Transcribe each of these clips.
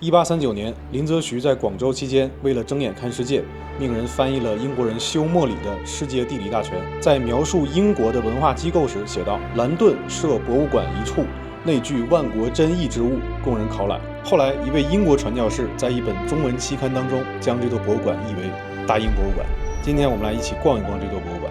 1839年，林则徐在广州期间，为了睁眼看世界，命人翻译了英国人休谟里的《世界地理大全》。在描述英国的文化机构时，写道：“兰顿设博物馆一处，内具万国珍异之物，供人考览。”后来，一位英国传教士在一本中文期刊当中，将这座博物馆译为大英博物馆。今天我们来一起逛一逛这座博物馆。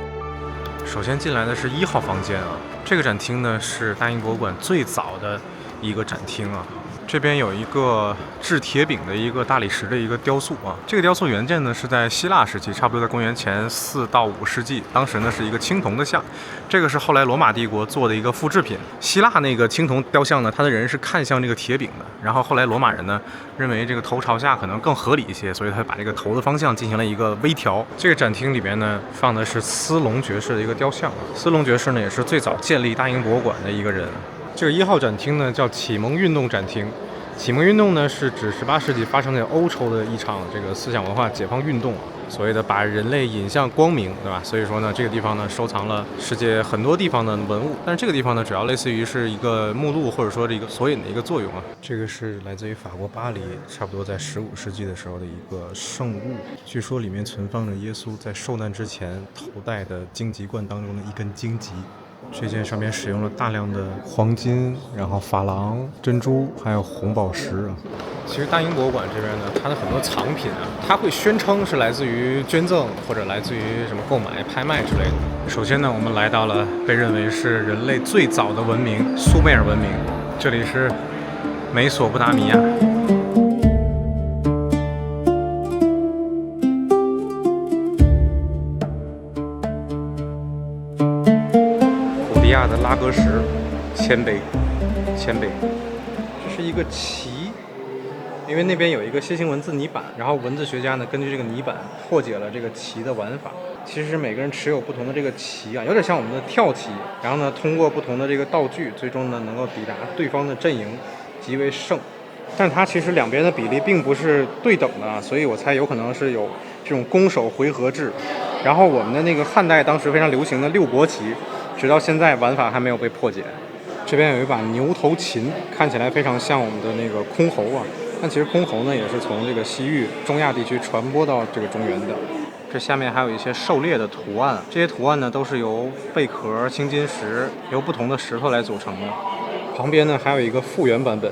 首先进来的是1号房间啊，这个展厅呢是大英博物馆最早的一个展厅啊。这边有一个制铁饼的一个大理石的一个雕塑啊，这个雕塑原件呢是在希腊时期，差不多在公元前4到5世纪，当时呢是一个青铜的像，这个是后来罗马帝国做的一个复制品。希腊那个青铜雕像呢，它的人是看向这个铁饼的，然后后来罗马人呢认为这个头朝下可能更合理一些，所以他把这个头的方向进行了一个微调。这个展厅里面呢放的是斯隆爵士的一个雕像，斯隆爵士呢也是最早建立大英博物馆的一个人。这个1号展厅呢叫启蒙运动展厅。启蒙运动呢是指18世纪发生在欧洲的一场这个思想文化解放运动，所谓的把人类引向光明，对吧？所以说呢，这个地方呢收藏了世界很多地方的文物，但是这个地方呢主要类似于是一个目录或者说这个索引的一个作用啊。这个是来自于法国巴黎，差不多在15世纪的时候的一个圣物，据说里面存放着耶稣在受难之前头戴的荆棘冠当中的一根荆棘。这件上面使用了大量的黄金，然后珐琅、珍珠，还有红宝石啊。其实大英博物馆这边呢，它的很多藏品啊，它会宣称是来自于捐赠或者来自于什么购买、拍卖之类的。首先呢，我们来到了被认为是人类最早的文明——苏美尔文明。这里是美索不达米亚。的拉格什谦卑，这是一个旗，因为那边有一个楔形文字泥板，然后文字学家呢根据这个泥板破解了这个旗的玩法。其实每个人持有不同的这个旗啊，有点像我们的跳旗，然后呢通过不同的这个道具，最终呢能够抵达对方的阵营，即为胜。但它其实两边的比例并不是对等的，所以我猜有可能是有这种攻守回合制。然后我们的那个汉代当时非常流行的6国旗，直到现在玩法还没有被破解。这边有一把牛头琴，看起来非常像我们的那个箜篌啊，但其实箜篌呢也是从这个西域、中亚地区传播到这个中原的。这下面还有一些狩猎的图案，这些图案呢都是由贝壳、青金石、由不同的石头来组成的。旁边呢还有一个复原版本，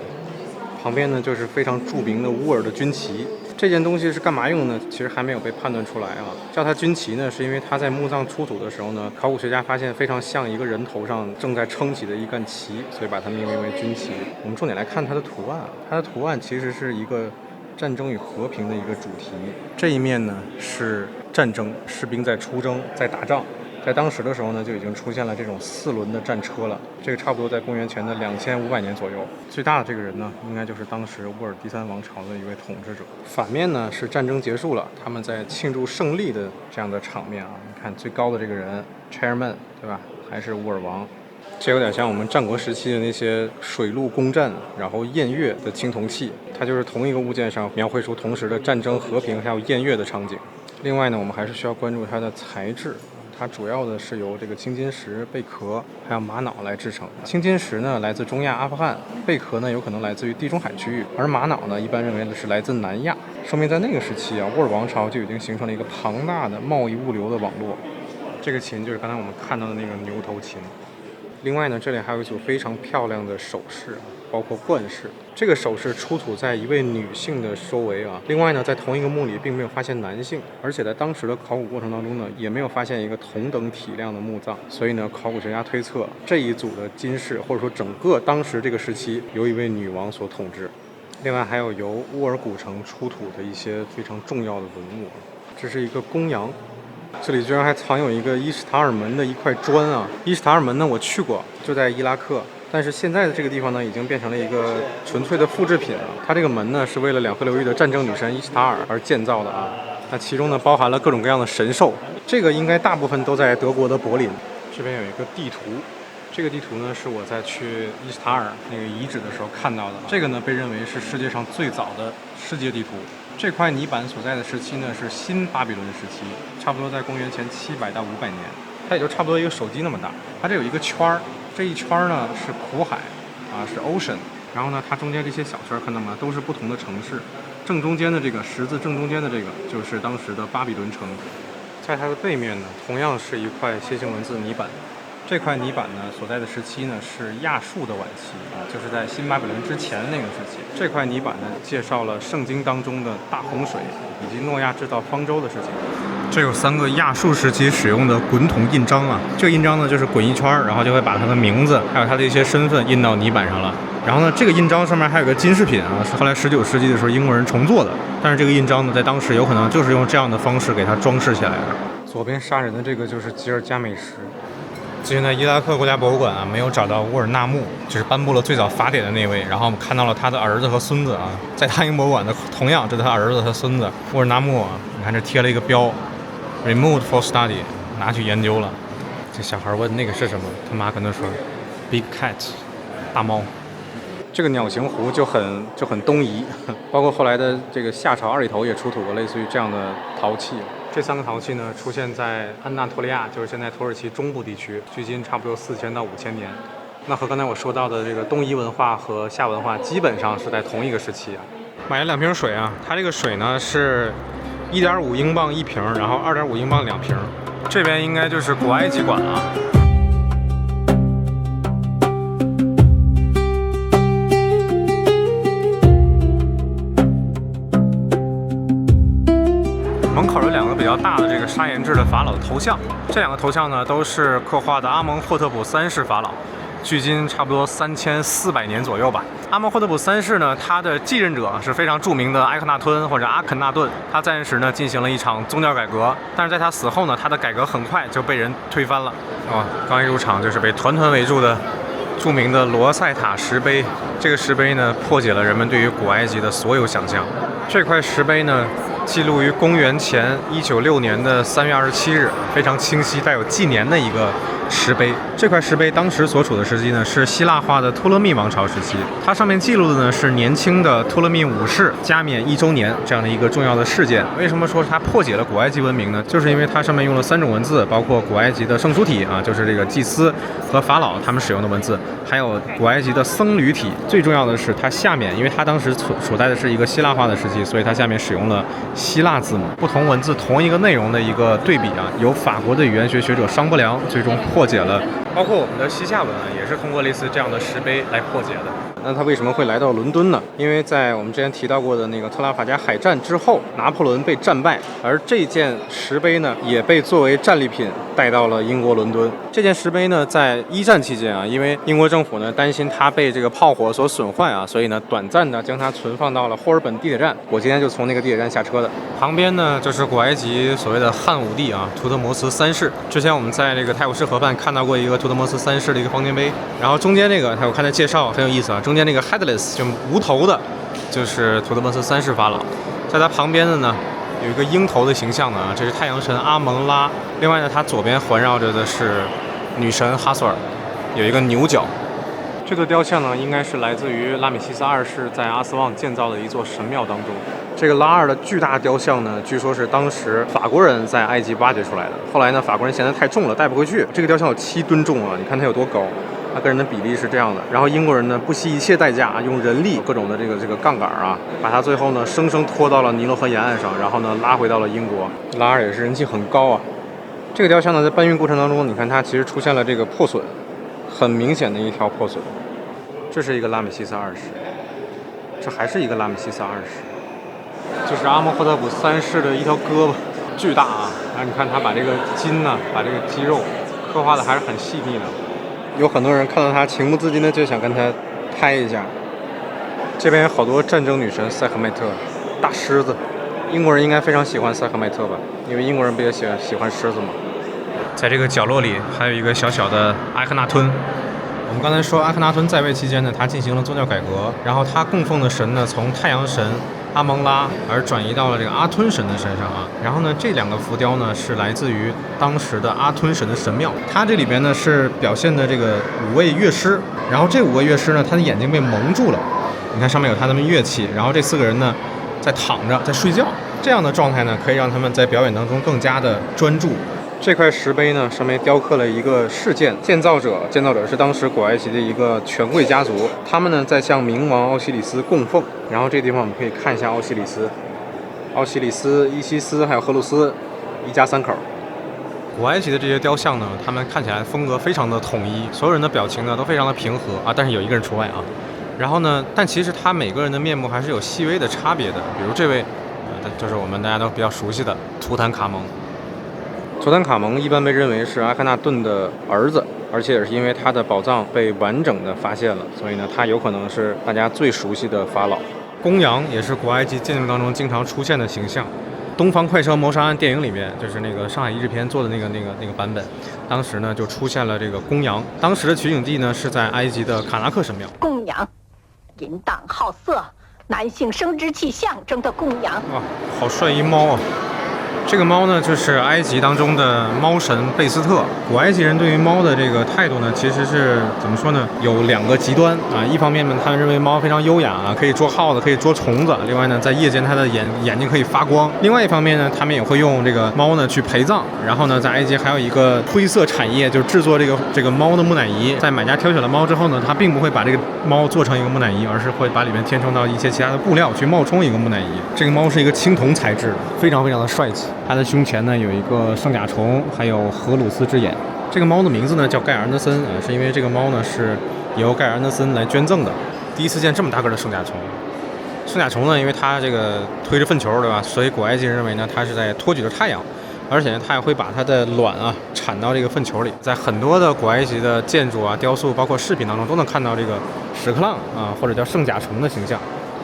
旁边呢就是非常著名的乌尔的军旗。这件东西是干嘛用呢？其实还没有被判断出来啊。叫它军旗呢，是因为它在墓葬出土的时候呢，考古学家发现非常像一个人头上正在撑起的一杆旗，所以把它命名为军旗。我们重点来看它的图案，它的图案其实是一个战争与和平的一个主题。这一面呢是战争，士兵在出征，在打仗。在当时的时候呢，就已经出现了这种4轮的战车了。这个差不多在公元前的2500年左右。最大的这个人呢，应该就是当时乌尔第3王朝的一位统治者。反面呢是战争结束了，他们在庆祝胜利的这样的场面啊。你看最高的这个人 Chairman， 对吧？还是乌尔王。这有点像我们战国时期的那些水陆攻战，然后宴乐的青铜器。它就是同一个物件上描绘出同时的战争、和平还有宴乐的场景。另外呢，我们还是需要关注它的材质。它主要的是由这个青金石、贝壳还有玛瑙来制成。青金石呢来自中亚、阿富汗，贝壳呢有可能来自于地中海区域，而玛瑙呢一般认为是来自南亚。说明在那个时期啊，乌尔王朝就已经形成了一个庞大的贸易物流的网络。这个琴就是刚才我们看到的那个牛头琴。另外呢，这里还有一组非常漂亮的首饰，包括冠饰。这个首饰出土在一位女性的周围啊。另外呢，在同一个墓里并没有发现男性，而且在当时的考古过程当中呢，也没有发现一个同等体量的墓葬。所以呢，考古学家推测这一组的金饰，或者说整个当时这个时期由一位女王所统治。另外还有由乌尔古城出土的一些非常重要的文物。这是一个公羊。这里居然还藏有一个伊什塔尔门的一块砖啊！伊什塔尔门呢，我去过，就在伊拉克，但是现在的这个地方呢，已经变成了一个纯粹的复制品了。它这个门呢，是为了两河流域的战争女神伊什塔尔而建造的啊。那其中呢，包含了各种各样的神兽，这个应该大部分都在德国的柏林。这边有一个地图，这个地图呢，是我在去伊什塔尔那个遗址的时候看到的。这个呢，被认为是世界上最早的世界地图。这块泥板所在的时期呢是新巴比伦时期，差不多在公元前700到500年，它也就差不多一个手机那么大。它这有一个圈儿，这一圈呢是苦海啊，是 ocean，然后呢，它中间这些小圈看到吗？都是不同的城市。正中间的这个十字正中间的这个就是当时的巴比伦城。在它的背面呢，同样是一块楔形文字泥板。这块泥板呢所在的时期呢是亚述的晚期啊，就是在新巴比伦之前那个时期。这块泥板呢介绍了圣经当中的大洪水以及诺亚制造方舟的事情。这有3个亚述时期使用的滚筒印章啊，这个印章呢就是滚一圈，然后就会把他的名字还有他的一些身份印到泥板上了。然后呢，这个印章上面还有个金饰品啊，是后来19世纪的时候英国人重做的。但是这个印章呢，在当时有可能就是用这样的方式给它装饰起来的。左边杀人的这个就是吉尔加美什。之前在伊拉克国家博物馆啊，没有找到乌尔纳木，就是颁布了最早法典的那位。然后我们看到了他的儿子和孙子啊，在大英博物馆的同样，这是他儿子和孙子乌尔纳木啊。你看这贴了一个标 ，Removed for study， 拿去研究了。这小孩问那个是什么，他妈跟他说 ，Big cat， 大猫。这个鸟形壶就很东夷，包括后来的这个夏朝二里头也出土过类似于这样的陶器。这3个陶器呢，出现在安纳托利亚，就是现在土耳其中部地区，距今差不多4000到5000年。那和刚才我说到的这个东夷文化和夏文化基本上是在同一个时期啊。买了2瓶水啊，它这个水呢是1.5英镑1瓶，然后2.5英镑2瓶。这边应该就是古埃及馆啊。门口有2个比较大的这个砂岩制的法老的头像，这2个头像呢都是刻画的阿蒙霍特普3世法老，距今差不多3400年左右吧。阿蒙霍特普3世呢，他的继任者是非常著名的埃克纳吞或者阿肯纳顿，他暂时呢进行了一场宗教改革，但是在他死后呢，他的改革很快就被人推翻了。刚一入场就是被团团围住的著名的罗塞塔石碑，这个石碑呢破解了人们对于古埃及的所有想象。这块石碑呢，记录于公元前196年的3月27日，非常清晰，带有纪年的一个石碑。这块石碑当时所处的时期呢，是希腊化的托勒密王朝时期。它上面记录的呢是年轻的托勒密5世加冕1周年这样的一个重要的事件。为什么说它破解了古埃及文明呢？就是因为它上面用了3种文字，包括古埃及的圣书体啊，就是这个祭司和法老他们使用的文字，还有古埃及的僧侣体。最重要的是它下面，因为它当时所在的是一个希腊化的时期，所以它下面使用了希腊字母。不同文字同一个内容的一个对比啊，由法国的语言学学者商伯良最终破解了。包括我们的西夏文啊，也是通过类似这样的石碑来破解的。那他为什么会来到伦敦呢？因为在我们之前提到过的那个特拉法加海战之后，拿破仑被战败，而这件石碑呢，也被作为战利品带到了英国伦敦。这件石碑呢，在1战期间啊，因为英国政府呢担心它被这个炮火所损坏啊，所以呢短暂的将它存放到了霍尔本地铁站。我今天就从那个地铁站下车的。旁边呢就是古埃及所谓的汉武帝啊，图特摩斯3世。之前我们在这个泰晤士河畔看到过一个图特摩斯3世的一个方尖碑，然后中间这个我看它介绍很有意思啊，中间这个 headless 就无头的，就是图特摩斯3世法老。在它旁边的呢有一个鹰头的形象呢，这是太阳神阿蒙拉。另外呢，它左边环绕着的是女神哈索尔，有一个牛角。这个雕像呢，应该是来自于拉美西斯2世在阿斯旺建造的一座神庙当中。这个拉2的巨大雕像呢，据说是当时法国人在埃及挖掘出来的。后来呢，法国人嫌它太重了，带不回去。这个雕像有7吨重啊，你看它有多高。它跟人的比例是这样的，然后英国人呢不惜一切代价，用人力各种的这个杠杆啊，把它最后呢生生拖到了尼罗河沿岸上，然后呢拉回到了英国。拉2也是人气很高啊。这个雕像呢在搬运过程当中，你看它其实出现了这个破损，很明显的一条破损。这是一个拉美西斯2世，这还是一个拉美西斯2世，就是阿蒙霍特普3世的一条胳膊，巨大啊。然后你看他把这个筋呢，把这个肌肉刻画的还是很细腻的。有很多人看到他情不自禁的就想跟他拍一下。这边有好多战争女神塞赫迈特，大狮子，英国人应该非常喜欢塞赫迈特吧，因为英国人不也喜欢狮子吗？在这个角落里还有一个小小的埃克纳吞。我们刚才说阿克纳吞在位期间呢，他进行了宗教改革，然后他供奉的神呢从太阳神阿蒙拉而转移到了这个阿吞神的身上啊。然后呢，这2个浮雕呢是来自于当时的阿吞神的神庙。它这里边呢是表现的这个5位乐师，然后这5位乐师呢，他的眼睛被蒙住了。你看上面有他们乐器，然后这4个人呢在躺着在睡觉，这样的状态呢可以让他们在表演当中更加的专注。这块石碑呢，上面雕刻了一个事件，建造者是当时古埃及的一个权贵家族，他们呢在向冥王奥西里斯供奉。然后这地方我们可以看一下奥西里斯、伊西斯还有荷鲁斯一家三口。古埃及的这些雕像呢，他们看起来风格非常的统一，所有人的表情呢都非常的平和啊，但是有一个人除外啊。然后呢，但其实他每个人的面目还是有细微的差别的，比如这位，就是我们大家都比较熟悉的图坦卡蒙。图坦卡蒙一般被认为是阿克纳顿的儿子，而且也是因为他的宝藏被完整的发现了，所以呢，他有可能是大家最熟悉的法老。公羊也是古埃及建筑当中经常出现的形象。东方快车谋杀案电影里面，就是那个上海译制片做的那个版本，当时呢就出现了这个公羊。当时的取景地呢是在埃及的卡纳克神庙。公羊，淫荡好色，男性生殖器象征的公羊。哇，好帅一猫啊！这个猫呢，就是埃及当中的猫神贝斯特。古埃及人对于猫的这个态度呢，其实是怎么说呢？有两个极端啊。一方面呢，他们认为猫非常优雅啊，可以捉耗子，可以捉虫子。另外呢，在夜间它的眼睛可以发光。另外一方面呢，他们也会用这个猫呢去陪葬。然后呢，在埃及还有一个灰色产业，就是制作这个猫的木乃伊。在买家挑选了猫之后呢，他并不会把这个猫做成一个木乃伊，而是会把里面填充到一些其他的布料去冒充一个木乃伊。这个猫是一个青铜材质的，非常非常的帅气。它的胸前呢有一个圣甲虫，还有荷鲁斯之眼。这个猫的名字呢叫盖尔安德森啊，是因为这个猫呢是由盖尔安德森来捐赠的。第一次见这么大个的圣甲虫。圣甲虫呢，因为它这个推着粪球，对吧？所以古埃及人认为呢，它是在托举着太阳，而且呢，它也会把它的卵啊产到这个粪球里。在很多的古埃及的建筑啊、雕塑，包括饰品当中，都能看到这个屎壳郎啊，或者叫圣甲虫的形象。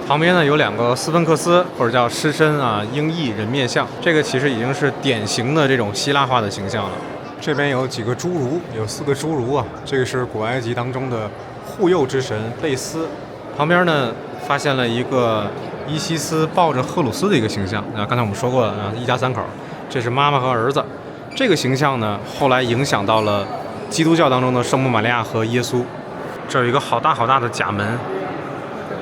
旁边呢有两个斯芬克斯，或者叫狮身啊、鹰翼人面像，这个其实已经是典型的这种希腊化的形象了。这边有几个侏儒，有4个侏儒啊，这个是古埃及当中的护佑之神贝斯。旁边呢发现了一个伊西斯抱着赫鲁斯的一个形象啊，刚才我们说过了啊，一家三口，这是妈妈和儿子。这个形象呢后来影响到了基督教当中的圣母玛利亚和耶稣。这有一个好大好大的假门。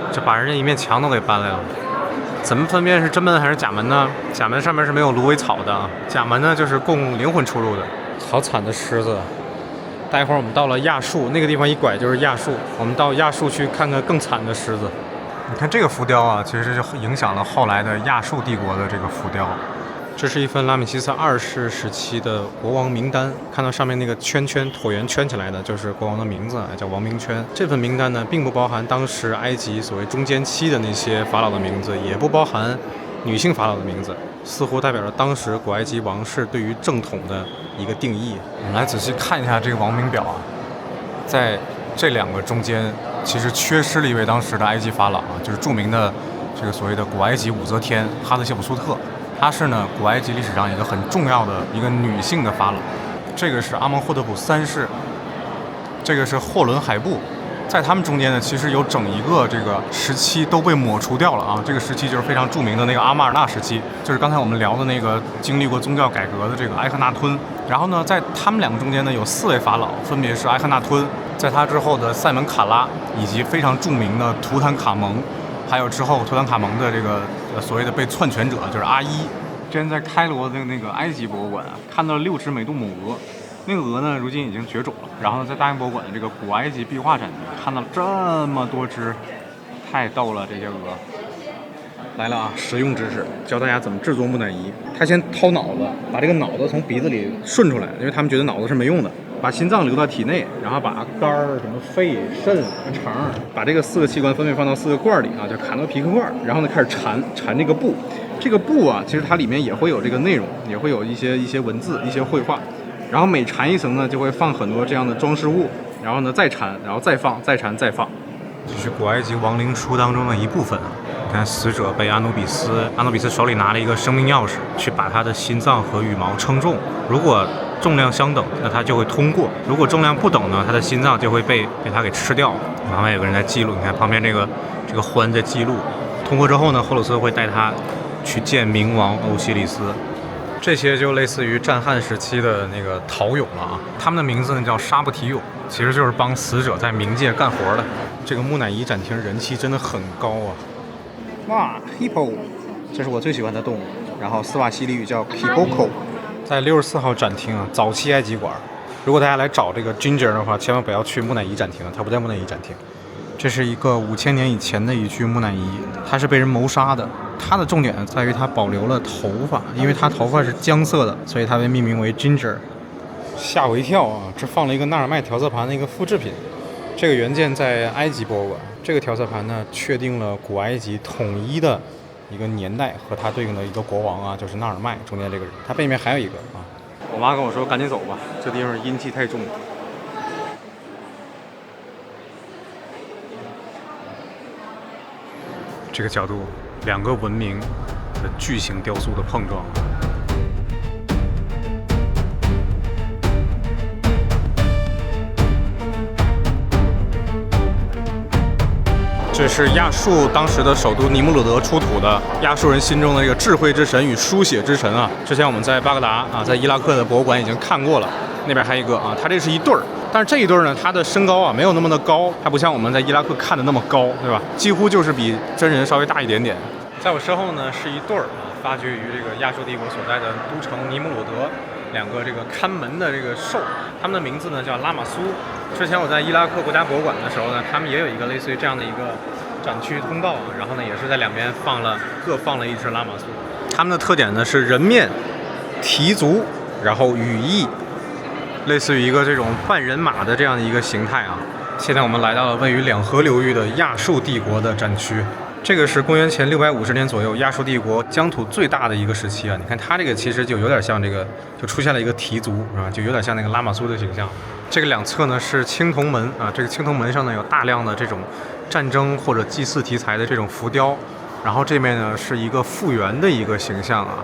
这把人家一面墙都给搬来了，怎么分辨是真门还是假门呢？假门上面是没有芦苇草的啊，假门呢就是供灵魂出入的。好惨的狮子！待会儿我们到了亚述那个地方，一拐就是亚述，我们到亚述去看看更惨的狮子。你看这个浮雕啊，其实就影响了后来的亚述帝国的这个浮雕。这是一份拉美西斯2世时期的国王名单，看到上面那个圈圈椭圆圈起来的，就是国王的名字，叫王名圈。这份名单呢，并不包含当时埃及所谓中间期的那些法老的名字，也不包含女性法老的名字，似乎代表着当时古埃及王室对于正统的一个定义。我们来仔细看一下这个王名表啊，在这两个中间，其实缺失了一位当时的埃及法老啊，就是著名的这个所谓的古埃及武则天哈特谢普苏特。她是呢古埃及历史上一个很重要的一个女性的法老，这个是阿蒙霍特普3世，这个是霍伦海布，在他们中间呢，其实有整一个这个时期都被抹除掉了啊。这个时期就是非常著名的那个阿马尔纳时期，就是刚才我们聊的那个经历过宗教改革的这个埃赫纳吞。然后呢，在他们两个中间呢，有4位法老，分别是埃赫纳吞，在他之后的塞门卡拉，以及非常著名的图坦卡蒙。还有之后图坦卡蒙的这个所谓的被篡权者，就是阿伊。之前在开罗的那个埃及博物馆啊，看到了6只美杜姆鹅，那个鹅呢如今已经绝种了。然后呢，在大英博物馆的这个古埃及壁画展看到了这么多只，太逗了这些鹅。来了啊，实用知识，教大家怎么制作木乃伊。他先掏脑子，把这个脑子从鼻子里顺出来，因为他们觉得脑子是没用的。把心脏留到体内，然后把肝儿、什么肺、肾、肠，把这个4个器官分别放到4个罐里啊，就卡诺皮克罐。然后呢，开始缠这个布。这个布啊，其实它里面也会有这个内容，也会有一些文字、一些绘画。然后每缠一层呢，就会放很多这样的装饰物。然后呢，再缠，然后再放，再缠，再放。这是古埃及亡灵书当中的一部分。你看，死者被阿努比斯手里拿了一个生命钥匙，去把他的心脏和羽毛称重。如果重量相等，那他就会通过；如果重量不等呢，他的心脏就会被他给吃掉。旁边有个人在记录，你看旁边这个獾在记录。通过之后呢，荷鲁斯会带他去见冥王欧西里斯。这些就类似于战汉时期的那个陶俑了啊，他们的名字呢叫沙布提俑，其实就是帮死者在冥界干活的。这个木乃伊展厅人气真的很高啊！哇 ，hippo， 这是我最喜欢的动物。然后斯瓦希里语叫 hipoko，在64号展厅啊，早期埃及馆。如果大家来找这个 Ginger 的话，千万不要去木乃伊展厅，它不在木乃伊展厅。这是一个5000年以前的一具木乃伊，它是被人谋杀的。它的重点在于它保留了头发，因为它头发是姜色的，所以它被命名为 Ginger。吓我一跳啊！这放了一个纳尔迈调色盘的一个复制品。这个原件在埃及博物馆。这个调色盘呢，确定了古埃及统一的一个年代和它对应的一个国王啊，就是纳尔迈中间这个人。它背面还有一个啊。我妈跟我说赶紧走吧，这地方阴气太重了。这个角度，两个文明的巨型雕塑的碰撞。这是亚述当时的首都尼姆鲁德出土的亚述人心中的这个智慧之神与书写之神啊。之前我们在巴格达啊，在伊拉克的博物馆已经看过了，那边还有一个啊，它这是一对儿，但是这一对儿呢，它的身高啊没有那么的高，它不像我们在伊拉克看的那么高，对吧？几乎就是比真人稍微大一点点。在我身后呢是一对儿啊，发掘于这个亚述帝国所在的都城尼姆鲁德。两个这个看门的这个兽，他们的名字呢叫拉玛苏。之前我在伊拉克国家博物馆的时候呢，他们也有一个类似于这样的一个展区通道，然后呢也是在两边各放了一只拉玛苏。他们的特点呢是人面、蹄足，然后羽翼，类似于一个这种半人马的这样的一个形态啊。现在我们来到了位于两河流域的亚述帝国的展区。这个是公元前650年左右，亚述帝国疆土最大的一个时期啊！你看它这个其实就有点像这个，就出现了一个蹄足，是吧？就有点像那个拉玛苏的形象。这个两侧呢是青铜门啊，这个青铜门上呢有大量的这种战争或者祭祀题材的这种浮雕，然后这面呢是一个复原的一个形象啊。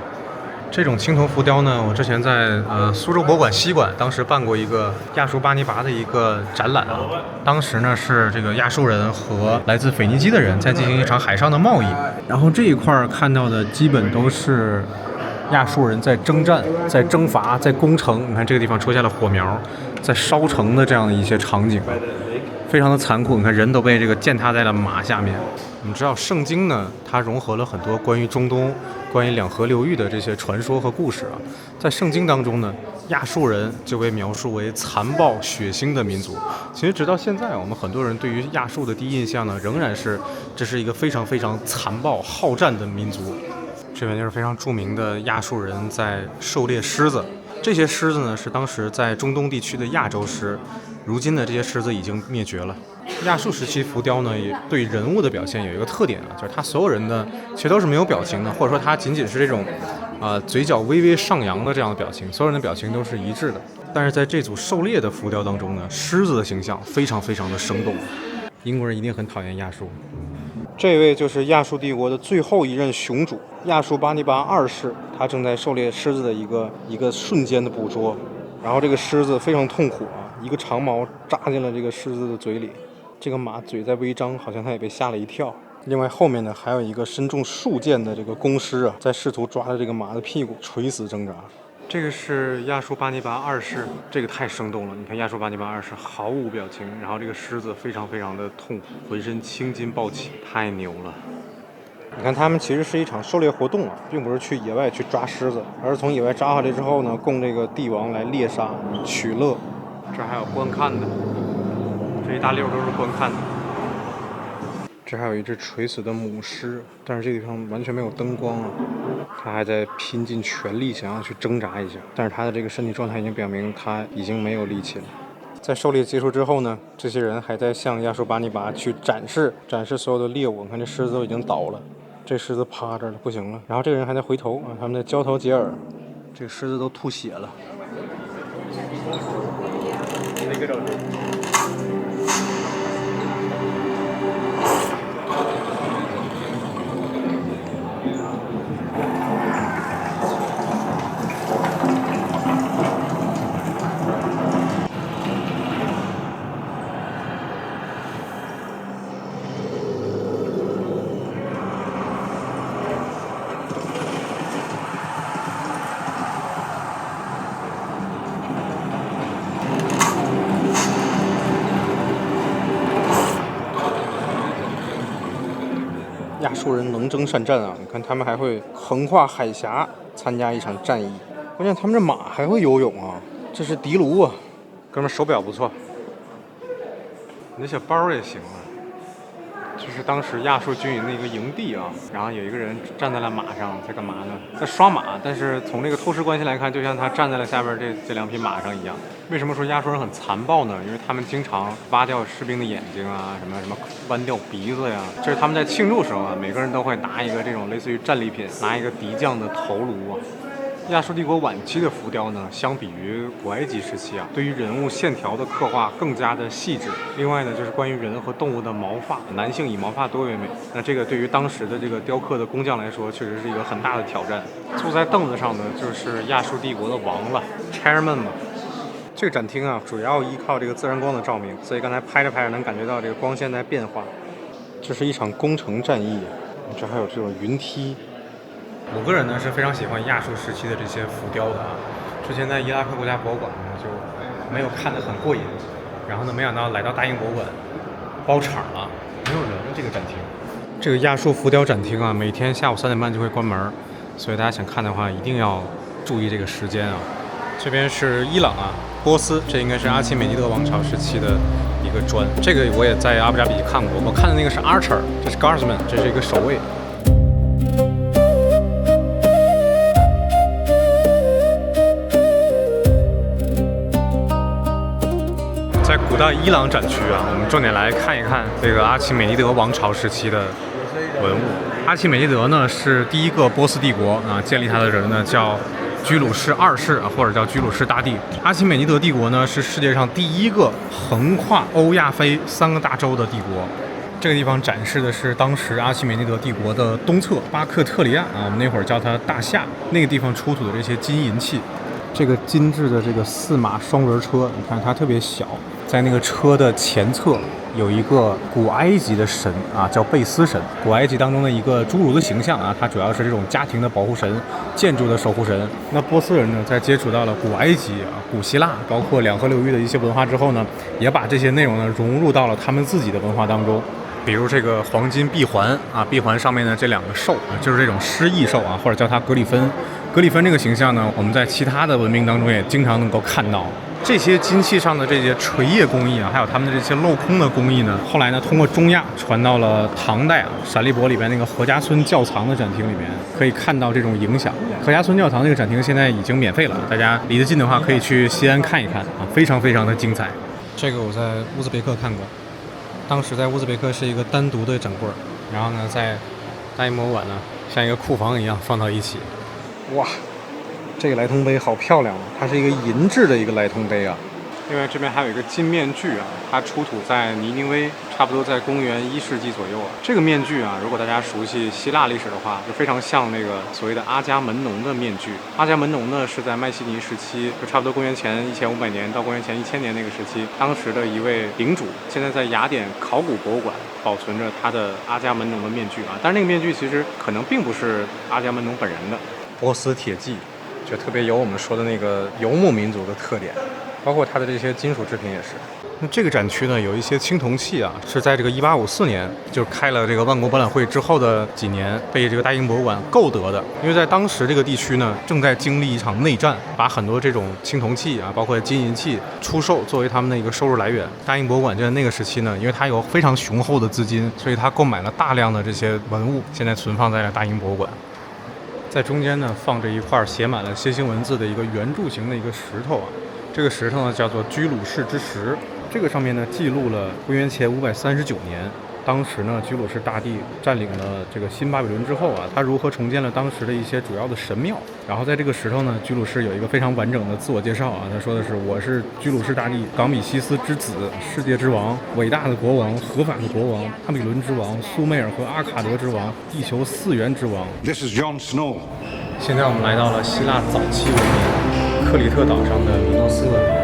这种青铜浮雕呢，我之前在苏州博物馆西馆当时办过一个亚述巴尼拔的一个展览啊。当时呢是这个亚述人和来自腓尼基的人在进行一场海上的贸易，然后这一块看到的基本都是亚述人在征战、在征伐、在攻城。你看这个地方出现了火苗，在烧城的这样的一些场景，非常的残酷。你看人都被这个践踏在了马下面。我们知道圣经呢，它融合了很多关于中东、关于两河流域的这些传说和故事啊。在圣经当中呢，亚述人就被描述为残暴血腥的民族。其实直到现在，我们很多人对于亚述的第一印象呢，仍然是这是一个非常非常残暴好战的民族。这边就是非常著名的亚述人在狩猎狮子。这些狮子呢，是当时在中东地区的亚洲狮，如今的这些狮子已经灭绝了。亚述时期浮雕呢，也对人物的表现有一个特点啊，就是他所有人呢其实都是没有表情的，或者说他仅仅是这种嘴角微微上扬的这样的表情，所有人的表情都是一致的。但是在这组狩猎的浮雕当中呢，狮子的形象非常非常的生动。英国人一定很讨厌亚述。这位就是亚述帝国的最后一任雄主亚述巴尼拔二世，他正在狩猎狮子的一个瞬间的捕捉，然后这个狮子非常痛苦啊，一个长矛扎进了这个狮子的嘴里，这个马嘴在微张，好像他也被吓了一跳。另外后面呢还有一个身中数箭的这个公狮啊，在试图抓着这个马的屁股垂死挣扎。这个是亚述巴尼拔二世，这个太生动了。你看亚述巴尼拔二世毫无表情，然后这个狮子非常非常的痛苦，浑身青筋暴起，太牛了。你看他们其实是一场狩猎活动啊，并不是去野外去抓狮子，而是从野外抓回来之后呢，供这个帝王来猎杀取乐。这还有观看的，这一大溜都是观看的。这还有一只垂死的母狮，但是这个地方完全没有灯光啊，它还在拼尽全力想要去挣扎一下，但是它的这个身体状态已经表明它已经没有力气了。在狩猎结束之后呢，这些人还在向亚述巴尼拔去展示所有的猎物。你看这狮子都已经倒了，这狮子趴着了，不行了。然后这个人还在回头啊，他们在交头接耳。这个狮子都吐血了。亚述人能征善战啊！你看他们还会横跨海峡参加一场战役。关键他们这马还会游泳啊，这是迪卢啊，哥们手表不错，你那小包也行啊。就是当时亚述军营的一个营地啊，然后有一个人站在了马上，在干嘛呢？在刷马。但是从这个透视关系来看，就像他站在了下边这两匹马上一样。为什么说亚述人很残暴呢？因为他们经常挖掉士兵的眼睛啊，什么剜掉鼻子呀。这是他们在庆祝时候啊，每个人都会拿一个这种类似于战利品，拿一个敌将的头颅啊。亚述帝国晚期的浮雕呢，相比于古埃及时期啊，对于人物线条的刻画更加的细致。另外呢，就是关于人和动物的毛发，男性以毛发多为美。那这个对于当时的这个雕刻的工匠来说，确实是一个很大的挑战。坐在凳子上的就是亚述帝国的王了 ，chairman 嘛。这个展厅啊，主要依靠这个自然光的照明，所以刚才拍着拍着能感觉到这个光线在变化。这是一场攻城战役，这还有这种云梯。我个人呢是非常喜欢亚述时期的这些浮雕的啊。之前在伊拉克国家博物馆呢就没有看得很过瘾，然后呢没想到来到大英博物馆包场了，没有人了这个展厅。这个亚述浮雕展厅啊，每天下午3点半就会关门，所以大家想看的话一定要注意这个时间啊。这边是伊朗啊，波斯，这应该是阿契美尼德王朝时期的一个砖，这个我也在阿布扎比看过，我看的那个是 Archer， 这是 Guardsman， 这是一个守卫。在古代伊朗展区啊，我们重点来看一看这个阿契美尼德王朝时期的文物。阿契美尼德呢是第一个波斯帝国啊，建立它的人呢叫居鲁士2世啊，或者叫居鲁士大帝。阿契美尼德帝国呢是世界上第一个横跨欧亚非3个大洲的帝国。这个地方展示的是当时阿契美尼德帝国的东侧巴克特里亚啊，我们那会儿叫它大夏，那个地方出土的这些金银器。这个精致的这个4马双轮车，你看它特别小，在那个车的前侧有一个古埃及的神啊，叫贝斯神，古埃及当中的一个侏儒的形象啊，它主要是这种家庭的保护神、建筑的守护神。那波斯人呢，在接触到了古埃及啊、古希腊，包括两河流域的一些文化之后呢，也把这些内容呢融入到了他们自己的文化当中。比如这个黄金臂环啊，臂环上面的这2个兽啊，就是这种狮翼兽啊，或者叫它格里芬。格里芬这个形象呢，我们在其他的文明当中也经常能够看到。这些金器上的这些垂叶工艺啊，还有他们的这些镂空的工艺呢，后来呢通过中亚传到了唐代啊，陕历博里边那个何家村窖藏的展厅里边，可以看到这种影响。何家村窖藏这个展厅现在已经免费了，大家离得近的话可以去西安看一看啊，非常非常的精彩。这个我在乌兹别克看过，当时在乌兹别克是一个单独的展柜，然后呢在大英博物馆呢像一个库房一样放到一起。哇，这个莱通杯好漂亮啊！它是一个银质的一个莱通杯啊。另外这边还有一个金面具啊，它出土在尼尼微，差不多在公元1世纪左右啊。这个面具啊，如果大家熟悉希腊历史的话，就非常像那个所谓的阿伽门农的面具。阿伽门农呢是在迈锡尼时期，就差不多公元前1500年到公元前1000年那个时期，当时的一位领主，现在在雅典考古博物馆保存着他的阿伽门农的面具啊。但是那个面具其实可能并不是阿伽门农本人的。波斯铁器就特别有我们说的那个游牧民族的特点，包括它的这些金属制品也是。那这个展区呢，有一些青铜器啊，是在这个1854年就开了这个万国博览会之后的几年被这个大英博物馆购得的。因为在当时这个地区呢，正在经历一场内战，把很多这种青铜器啊，包括金银器出售作为他们的一个收入来源。大英博物馆就在那个时期呢，因为它有非常雄厚的资金，所以它购买了大量的这些文物，现在存放在了大英博物馆。在中间呢放着一块写满了楔形文字的一个圆柱形的一个石头啊，这个石头呢叫做居鲁士之石，这个上面呢记录了公元前539年，当时呢居鲁士大帝占领了这个新巴比伦之后啊，他如何重建了当时的一些主要的神庙。然后在这个石头呢，居鲁士有一个非常完整的自我介绍啊，他说的是我是居鲁士大帝冈比西斯之子，世界之王，伟大的国王，合法的国王，巴比伦之王，苏美尔和阿卡德之王，地球4元之王。 This is Jon Snow。现在我们来到了希腊早期文明，克里特岛上的米诺斯文明。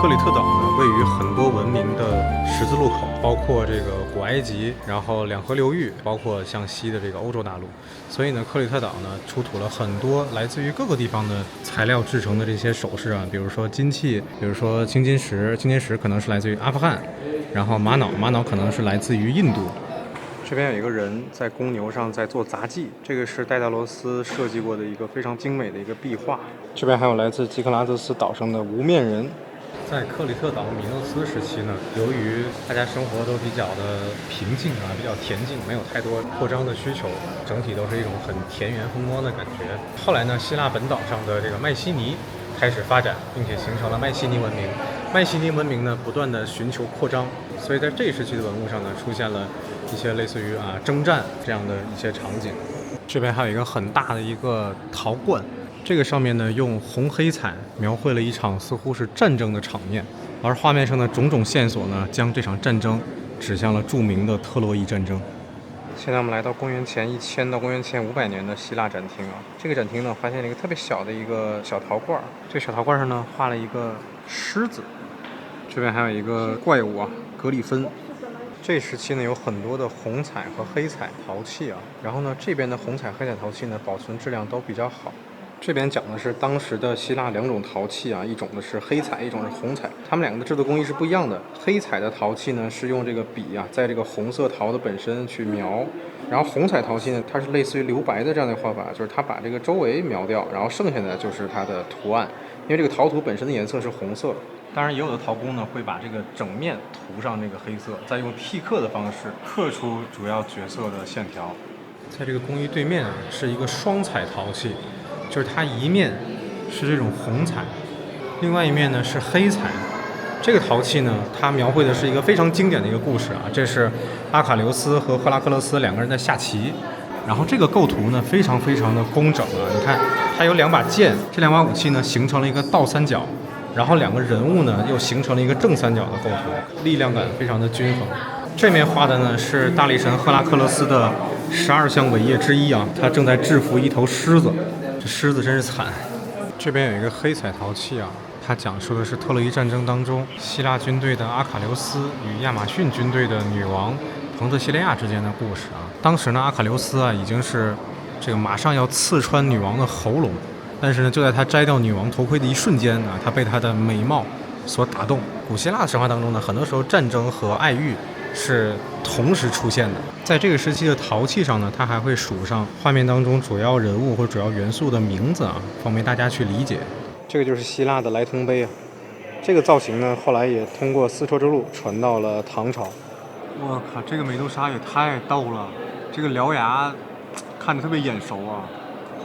克里特岛呢，位于很多文明的十字路口，包括这个古埃及，然后两河流域，包括向西的这个欧洲大陆。所以呢，克里特岛呢出土了很多来自于各个地方的材料制成的这些首饰啊，比如说金器，比如说青金石，青金石可能是来自于阿富汗，然后玛瑙可能是来自于印度。这边有一个人在公牛上在做杂技，这个是戴达罗斯设计过的一个非常精美的一个壁画。这边还有来自基克拉兹斯岛上的无面人。在克里特岛米诺斯时期呢，由于大家生活都比较的平静啊，比较恬静，没有太多扩张的需求，整体都是一种很田园风光的感觉。后来呢，希腊本岛上的这个迈锡尼开始发展，并且形成了迈锡尼文明。迈锡尼文明呢，不断的寻求扩张，所以在这一时期的文物上呢，出现了一些类似于征战这样的一些场景。这边还有一个很大的一个陶罐，这个上面呢用红黑彩描绘了一场似乎是战争的场面，而画面上的种种线索呢，将这场战争指向了著名的特洛伊战争。现在我们来到公元前1000到公元前500年的希腊展厅啊，这个展厅呢发现了一个特别小的一个小陶罐，这个小陶罐上呢画了一个狮子，这边还有一个怪物啊，格里芬。这时期呢有很多的红彩和黑彩陶器啊，然后呢这边的红彩黑彩陶器呢保存质量都比较好。这边讲的是当时的希腊两种陶器啊，一种的是黑彩，一种是红彩，它们两个的制作工艺是不一样的。黑彩的陶器呢是用这个笔啊，在这个红色陶的本身去描，然后红彩陶器呢，它是类似于留白的这样的画法，就是它把这个周围描掉，然后剩下的就是它的图案，因为这个陶土本身的颜色是红色。当然，也有的陶工呢会把这个整面涂上这个黑色，再用剔刻的方式刻出主要角色的线条。在这个工艺对面啊，是一个双彩陶器，就是它一面是这种红彩，另外一面呢是黑彩。这个陶器呢，它描绘的是一个非常经典的一个故事啊，这是阿卡琉斯和赫拉克勒斯两个人在下棋。然后这个构图呢非常非常的工整啊，你看它有两把剑，这两把武器呢形成了一个倒三角。然后两个人物呢又形成了一个正三角的构图，力量感非常的均衡。这面画的呢是大力神赫拉克勒斯的12项伟业之一啊，他正在制服一头狮子，这狮子真是惨。这边有一个黑彩陶器啊，它讲述的是特洛伊战争当中希腊军队的阿卡琉斯与亚马逊军队的女王彭特西列亚之间的故事啊。当时呢阿卡琉斯啊已经是这个马上要刺穿女王的喉咙，但是呢，就在他摘掉女王头盔的一瞬间啊，他被她的美貌所打动。古希腊神话当中呢，很多时候战争和爱欲是同时出现的。在这个时期的陶器上呢，它还会署上画面当中主要人物或主要元素的名字啊，方便大家去理解。这个就是希腊的莱滕碑啊，这个造型呢，后来也通过丝绸之路传到了唐朝。我靠，这个美杜莎也太逗了，这个獠牙看着特别眼熟啊。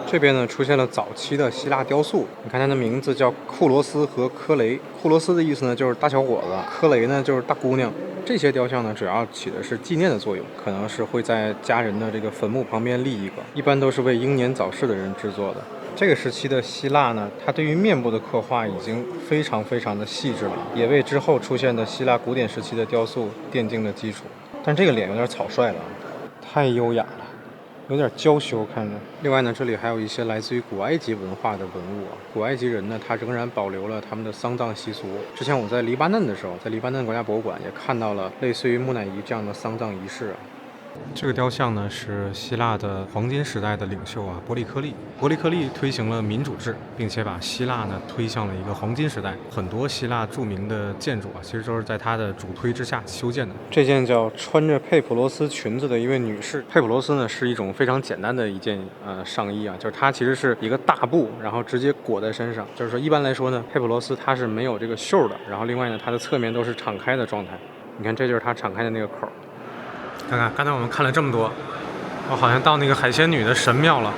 这边呢出现了早期的希腊雕塑，你看它的名字叫库罗斯和科雷。库罗斯的意思呢就是大小伙子，科雷呢就是大姑娘。这些雕像呢主要起的是纪念的作用，可能是会在家人的这个坟墓旁边立一个，一般都是为英年早逝的人制作的。这个时期的希腊呢，它对于面部的刻画已经非常非常的细致了，也为之后出现的希腊古典时期的雕塑奠定了基础。但这个脸有点草率了，太优雅了，有点娇羞看着。另外呢，这里还有一些来自于古埃及文化的文物啊。古埃及人呢，他仍然保留了他们的丧葬习俗。之前我在黎巴嫩的时候，在黎巴嫩国家博物馆也看到了类似于木乃伊这样的丧葬仪式啊。这个雕像呢是希腊的黄金时代的领袖啊，伯利克利。伯利克利推行了民主制，并且把希腊呢推向了一个黄金时代。很多希腊著名的建筑啊，其实都是在他的主推之下修建的。这件叫穿着佩普罗斯裙子的一位女士。佩普罗斯呢是一种非常简单的一件上衣啊，就是它其实是一个大布，然后直接裹在身上。就是说一般来说呢，佩普罗斯它是没有这个袖的，然后另外呢它的侧面都是敞开的状态。你看这就是它敞开的那个口。看看，刚才我们看了这么多，我好像到那个海仙女的神庙了。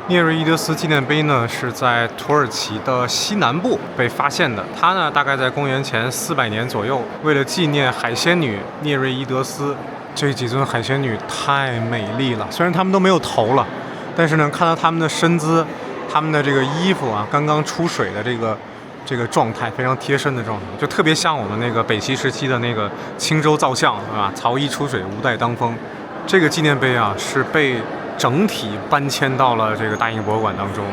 涅瑞伊德斯纪念碑呢是在土耳其的西南部被发现的，它呢大概在公元前400年左右，为了纪念海仙女涅瑞伊德斯。这几尊海仙女太美丽了，虽然她们都没有头了，但是呢看到她们的身姿，她们的这个衣服啊，刚刚出水的这个状态非常贴身的状态，就特别像我们那个北齐时期的那个青州造像啊，曹衣出水，吴带当风。这个纪念碑啊是被整体搬迁到了这个大英博物馆当中。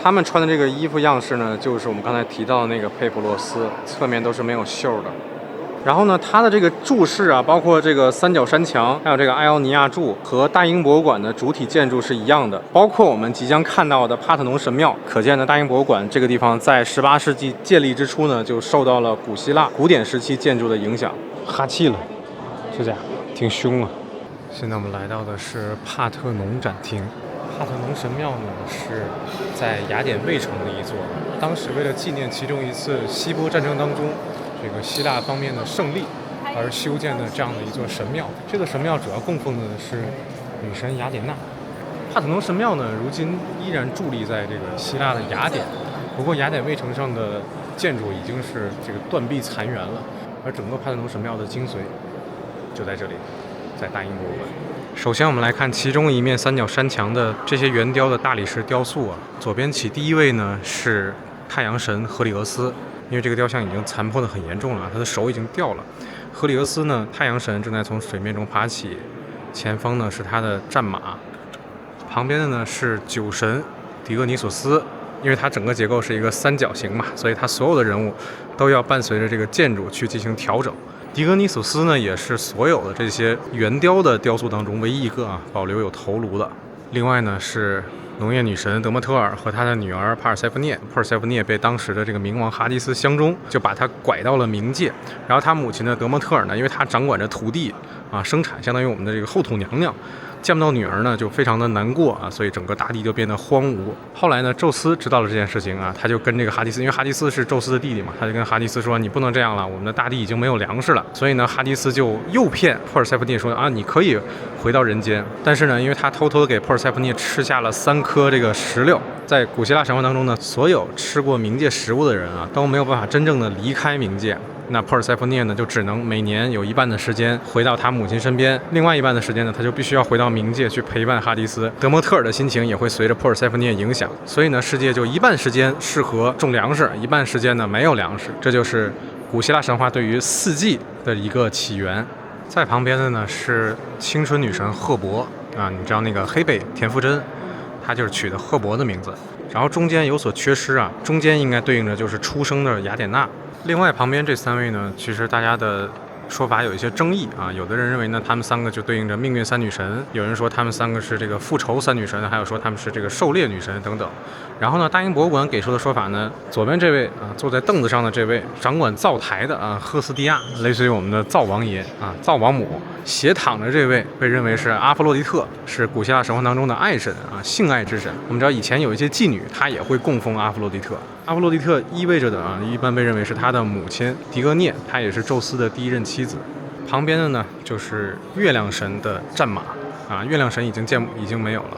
他们穿的这个衣服样式呢，就是我们刚才提到的那个佩普洛斯，侧面都是没有袖的。然后呢，它的这个柱式啊，包括这个三角山墙，还有这个埃奥尼亚柱，和大英博物馆的主体建筑是一样的。包括我们即将看到的帕特农神庙，可见呢，大英博物馆这个地方在18世纪建立之初呢，就受到了古希腊古典时期建筑的影响。哈气了，这家伙挺凶啊！现在我们来到的是帕特农展厅。帕特农神庙呢是在雅典卫城的一座，当时为了纪念其中一次希波战争当中这个希腊方面的胜利而修建的这样的一座神庙。这个神庙主要供奉的是女神雅典娜。帕特农神庙呢，如今依然伫立在这个希腊的雅典，不过雅典卫城上的建筑已经是这个断壁残垣了，而整个帕特农神庙的精髓就在这里，在大英博物馆。首先我们来看其中一面三角山墙的这些圆雕的大理石雕塑啊，左边起第一位呢是太阳神荷里俄斯，因为这个雕像已经残破得很严重了，他的手已经掉了。荷里俄斯呢，太阳神正在从水面中爬起，前方呢是他的战马，旁边的呢是酒神狄俄尼索斯，因为它整个结构是一个三角形嘛，所以它所有的人物都要伴随着这个建筑去进行调整。狄俄尼索斯呢，也是所有的这些圆雕的雕塑当中唯一一个保留有头颅的。另外呢是农业女神德莫特尔和她的女儿帕尔塞福涅。帕尔塞福涅被当时的这个冥王哈迪斯相中，就把她拐到了冥界。然后她母亲的德莫特尔呢，因为她掌管着土地生产，相当于我们的这个后土娘娘，见不到女儿呢就非常的难过所以整个大地就变得荒芜。后来呢，宙斯知道了这件事情他就跟这个哈迪斯，因为哈迪斯是宙斯的弟弟嘛，他就跟哈迪斯说，你不能这样了，我们的大地已经没有粮食了。所以呢，哈迪斯就诱骗珀尔塞福涅说你可以回到人间，但是呢，因为他偷偷的给珀尔塞福涅吃下了3颗这个石榴。在古希腊神话当中呢，所有吃过冥界食物的人都没有办法真正的离开冥界。那珀尔塞福涅呢，就只能每年有一半的时间回到他母亲身边，另外一半的时间呢，他就必须要回到冥界去陪伴哈迪斯。德莫特尔的心情也会随着珀尔塞福涅影响，所以呢，世界就一半时间适合种粮食，一半时间呢没有粮食。这就是古希腊神话对于4季的一个起源。在旁边的呢是青春女神赫伯你知道那个黑贝田馥甄，她就是取的赫伯的名字。然后中间有所缺失中间应该对应着就是出生的雅典娜。另外旁边这3位呢，其实大家的说法有一些争议有的人认为呢，他们3个就对应着命运3女神，有人说他们3个是这个复仇3女神，还有说他们是这个狩猎女神等等。然后呢，大英博物馆给出的说法呢，左边这位坐在凳子上的这位掌管灶台的赫斯蒂亚，类似于我们的灶王爷灶王母。斜躺着这位被认为是阿弗洛狄特，是古希腊神话当中的爱神性爱之神。我们知道以前有一些妓女，她也会供奉阿弗洛狄特。阿弗洛狄特意味着的一般被认为是她的母亲狄俄涅，她也是宙斯的第1任妻子。旁边的呢就是月亮神的战马月亮神已经没有了，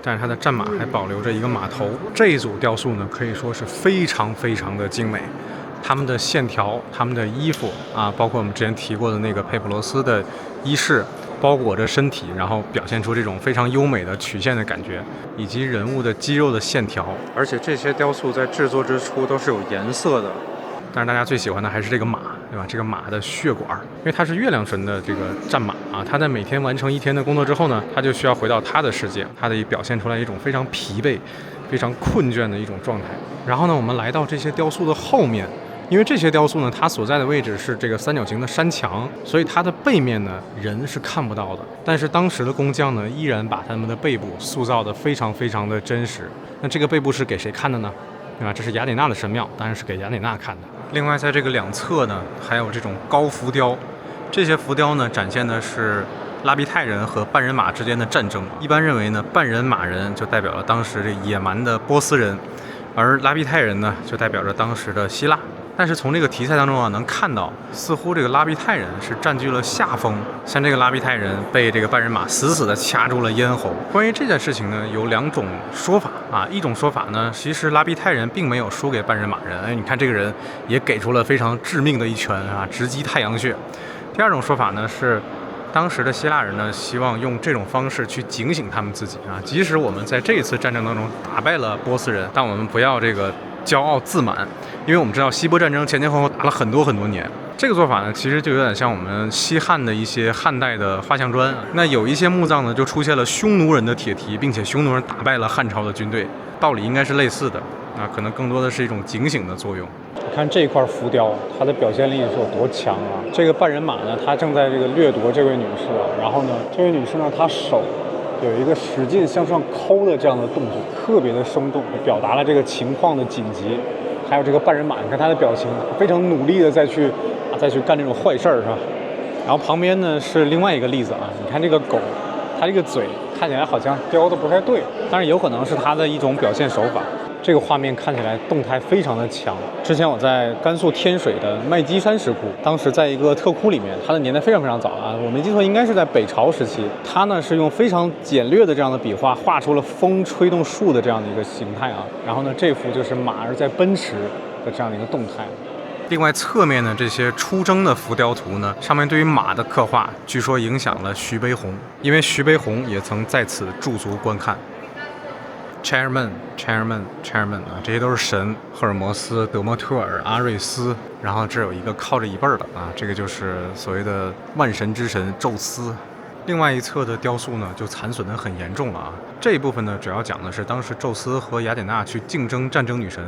但是它的战马还保留着一个马头。这一组雕塑呢，可以说是非常非常的精美。他们的线条，他们的衣服包括我们之前提过的那个佩普罗斯的衣饰，包裹着身体，然后表现出这种非常优美的曲线的感觉，以及人物的肌肉的线条。而且这些雕塑在制作之初都是有颜色的。但是大家最喜欢的还是这个马，对吧？这个马的血管，因为它是月亮神的这个战马它在每天完成1天的工作之后呢，它就需要回到它的世界，它表现出来一种非常疲惫、非常困倦的一种状态。然后呢，我们来到这些雕塑的后面。因为这些雕塑呢，它所在的位置是这个三角形的山墙，所以它的背面呢人是看不到的。但是当时的工匠呢，依然把他们的背部塑造的非常非常的真实。那这个背部是给谁看的呢？对吧？这是雅典娜的神庙，当然是给雅典娜看的。另外，在这个2侧呢，还有这种高浮雕。这些浮雕呢，展现的是拉比泰人和半人马之间的战争。一般认为呢，半人马人就代表了当时这野蛮的波斯人，而拉比泰人呢，就代表着当时的希腊。但是从这个题材当中能看到，似乎这个拉比泰人是占据了下风，像这个拉比泰人被这个半人马死死的掐住了咽喉。关于这件事情呢，有2种说法一种说法呢，其实拉比泰人并没有输给半人马人，你看这个人也给出了非常致命的一拳直击太阳穴。第2种说法呢是，当时的希腊人呢，希望用这种方式去警醒他们自己即使我们在这一次战争当中打败了波斯人，但我们不要这个骄傲自满，因为我们知道希波战争前前后后打了很多很多年。这个做法呢，其实就有点像我们西汉的一些汉代的画像砖。那有一些墓葬呢，就出现了匈奴人的铁蹄，并且匈奴人打败了汉朝的军队，道理应该是类似的。啊，可能更多的是一种警醒的作用。你看这块浮雕，它的表现力是有多强啊！这个半人马呢，他正在这个掠夺这位女士，然后呢，这位女士呢，她手有一个使劲向上抠的这样的动作，特别的生动，表达了这个情况的紧急。还有这个半人马，你看他的表情，非常努力的再去干这种坏事儿，是吧？然后旁边呢是另外一个例子啊，你看这个狗，它这个嘴看起来好像叼的不太对，但是有可能是它的一种表现手法。这个画面看起来动态非常的强。之前我在甘肃天水的麦积山石窟，当时在一个特窟里面，它的年代非常非常早啊，我没记错应该是在北朝时期。它呢是用非常简略的这样的笔画画出了风吹动树的这样的一个形态啊。然后呢，这幅就是马儿在奔驰的这样的一个动态。另外，侧面的这些出征的浮雕图呢，上面对于马的刻画，据说影响了徐悲鸿，因为徐悲鸿也曾在此驻足观看。Chairman 啊，这些都是神，赫尔墨斯、德莫特尔、阿瑞斯，然后这有一个靠着椅背的啊，这个就是所谓的万神之神宙斯。另外一侧的雕塑呢，就残损得很严重了啊。这一部分呢，主要讲的是当时宙斯和雅典娜去竞争战争女神，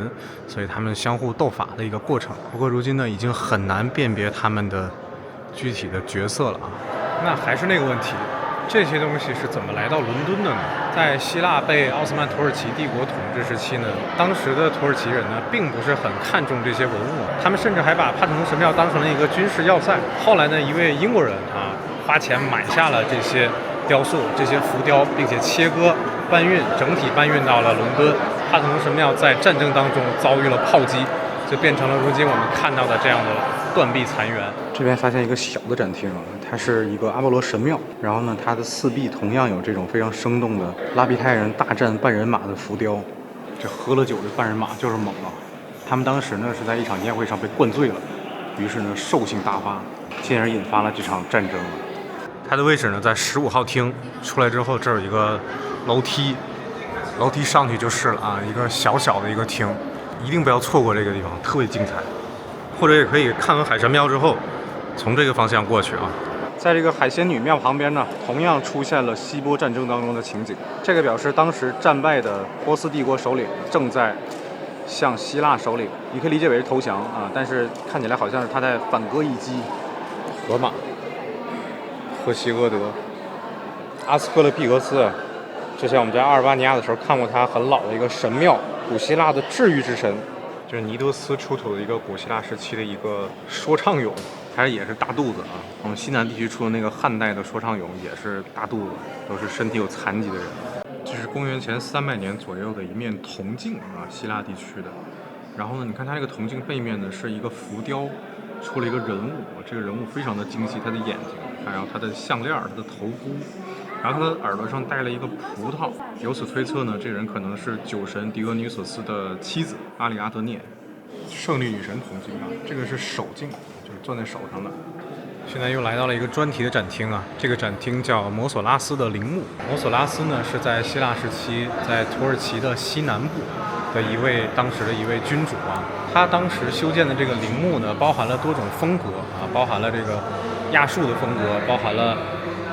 所以他们相互斗法的一个过程。不过如今呢，已经很难辨别他们的具体的角色了啊。那还是那个问题。这些东西是怎么来到伦敦的呢？在希腊被奥斯曼土耳其帝国统治时期呢，当时的土耳其人呢，并不是很看重这些文物，他们甚至还把帕特农神庙当成了一个军事要塞。后来呢，一位英国人啊，花钱买下了这些雕塑、这些浮雕，并且切割、整体搬运到了伦敦。帕特农神庙在战争当中遭遇了炮击，就变成了如今我们看到的这样的断壁残垣。这边发现一个小的展厅啊，它是一个阿波罗神庙，然后呢，它的四壁同样有这种非常生动的拉比泰人大战半人马的浮雕。这喝了酒的半人马就是猛啊！他们当时呢是在一场宴会上被灌醉了，于是呢兽性大发，进而引发了这场战争。它的位置呢在15号厅，出来之后这儿有一个楼梯上去就是了啊，一个小小的一个厅，一定不要错过这个地方，特别精彩。或者也可以看完海神庙之后，从这个方向过去啊。在这个海仙女庙旁边呢，同样出现了希波战争当中的情景。这个表示当时战败的波斯帝国首领正在向希腊首领，你可以理解为是投降啊，但是看起来好像是他在反戈一击。荷马、赫西俄德、阿斯克勒庇俄斯，之前我们在阿尔巴尼亚的时候看过他很老的一个神庙，古希腊的治愈之神。就是尼德斯出土的一个古希腊时期的一个说唱俑，它也是大肚子啊。我们西南地区出的那个汉代的说唱俑也是大肚子，都是身体有残疾的人。这是公元前300年左右的一面铜镜啊，希腊地区的。然后呢，你看它这个铜镜背面呢是一个浮雕，出了一个人物，这个人物非常的精细，他的眼睛，然后他的项链，他的头箍。然后他的耳朵上戴了一个葡萄，由此推测呢，这个人可能是酒神狄俄尼索斯的妻子阿里阿德涅。胜利女神铜镜啊，这个是手镜，就是攥在手上的。现在又来到了一个专题的展厅啊，这个展厅叫摩索拉斯的陵墓。摩索拉斯呢是在希腊时期在土耳其的西南部的当时的一位君主啊，他当时修建的这个陵墓呢，包含了多种风格啊，包含了这个亚述的风格，包含了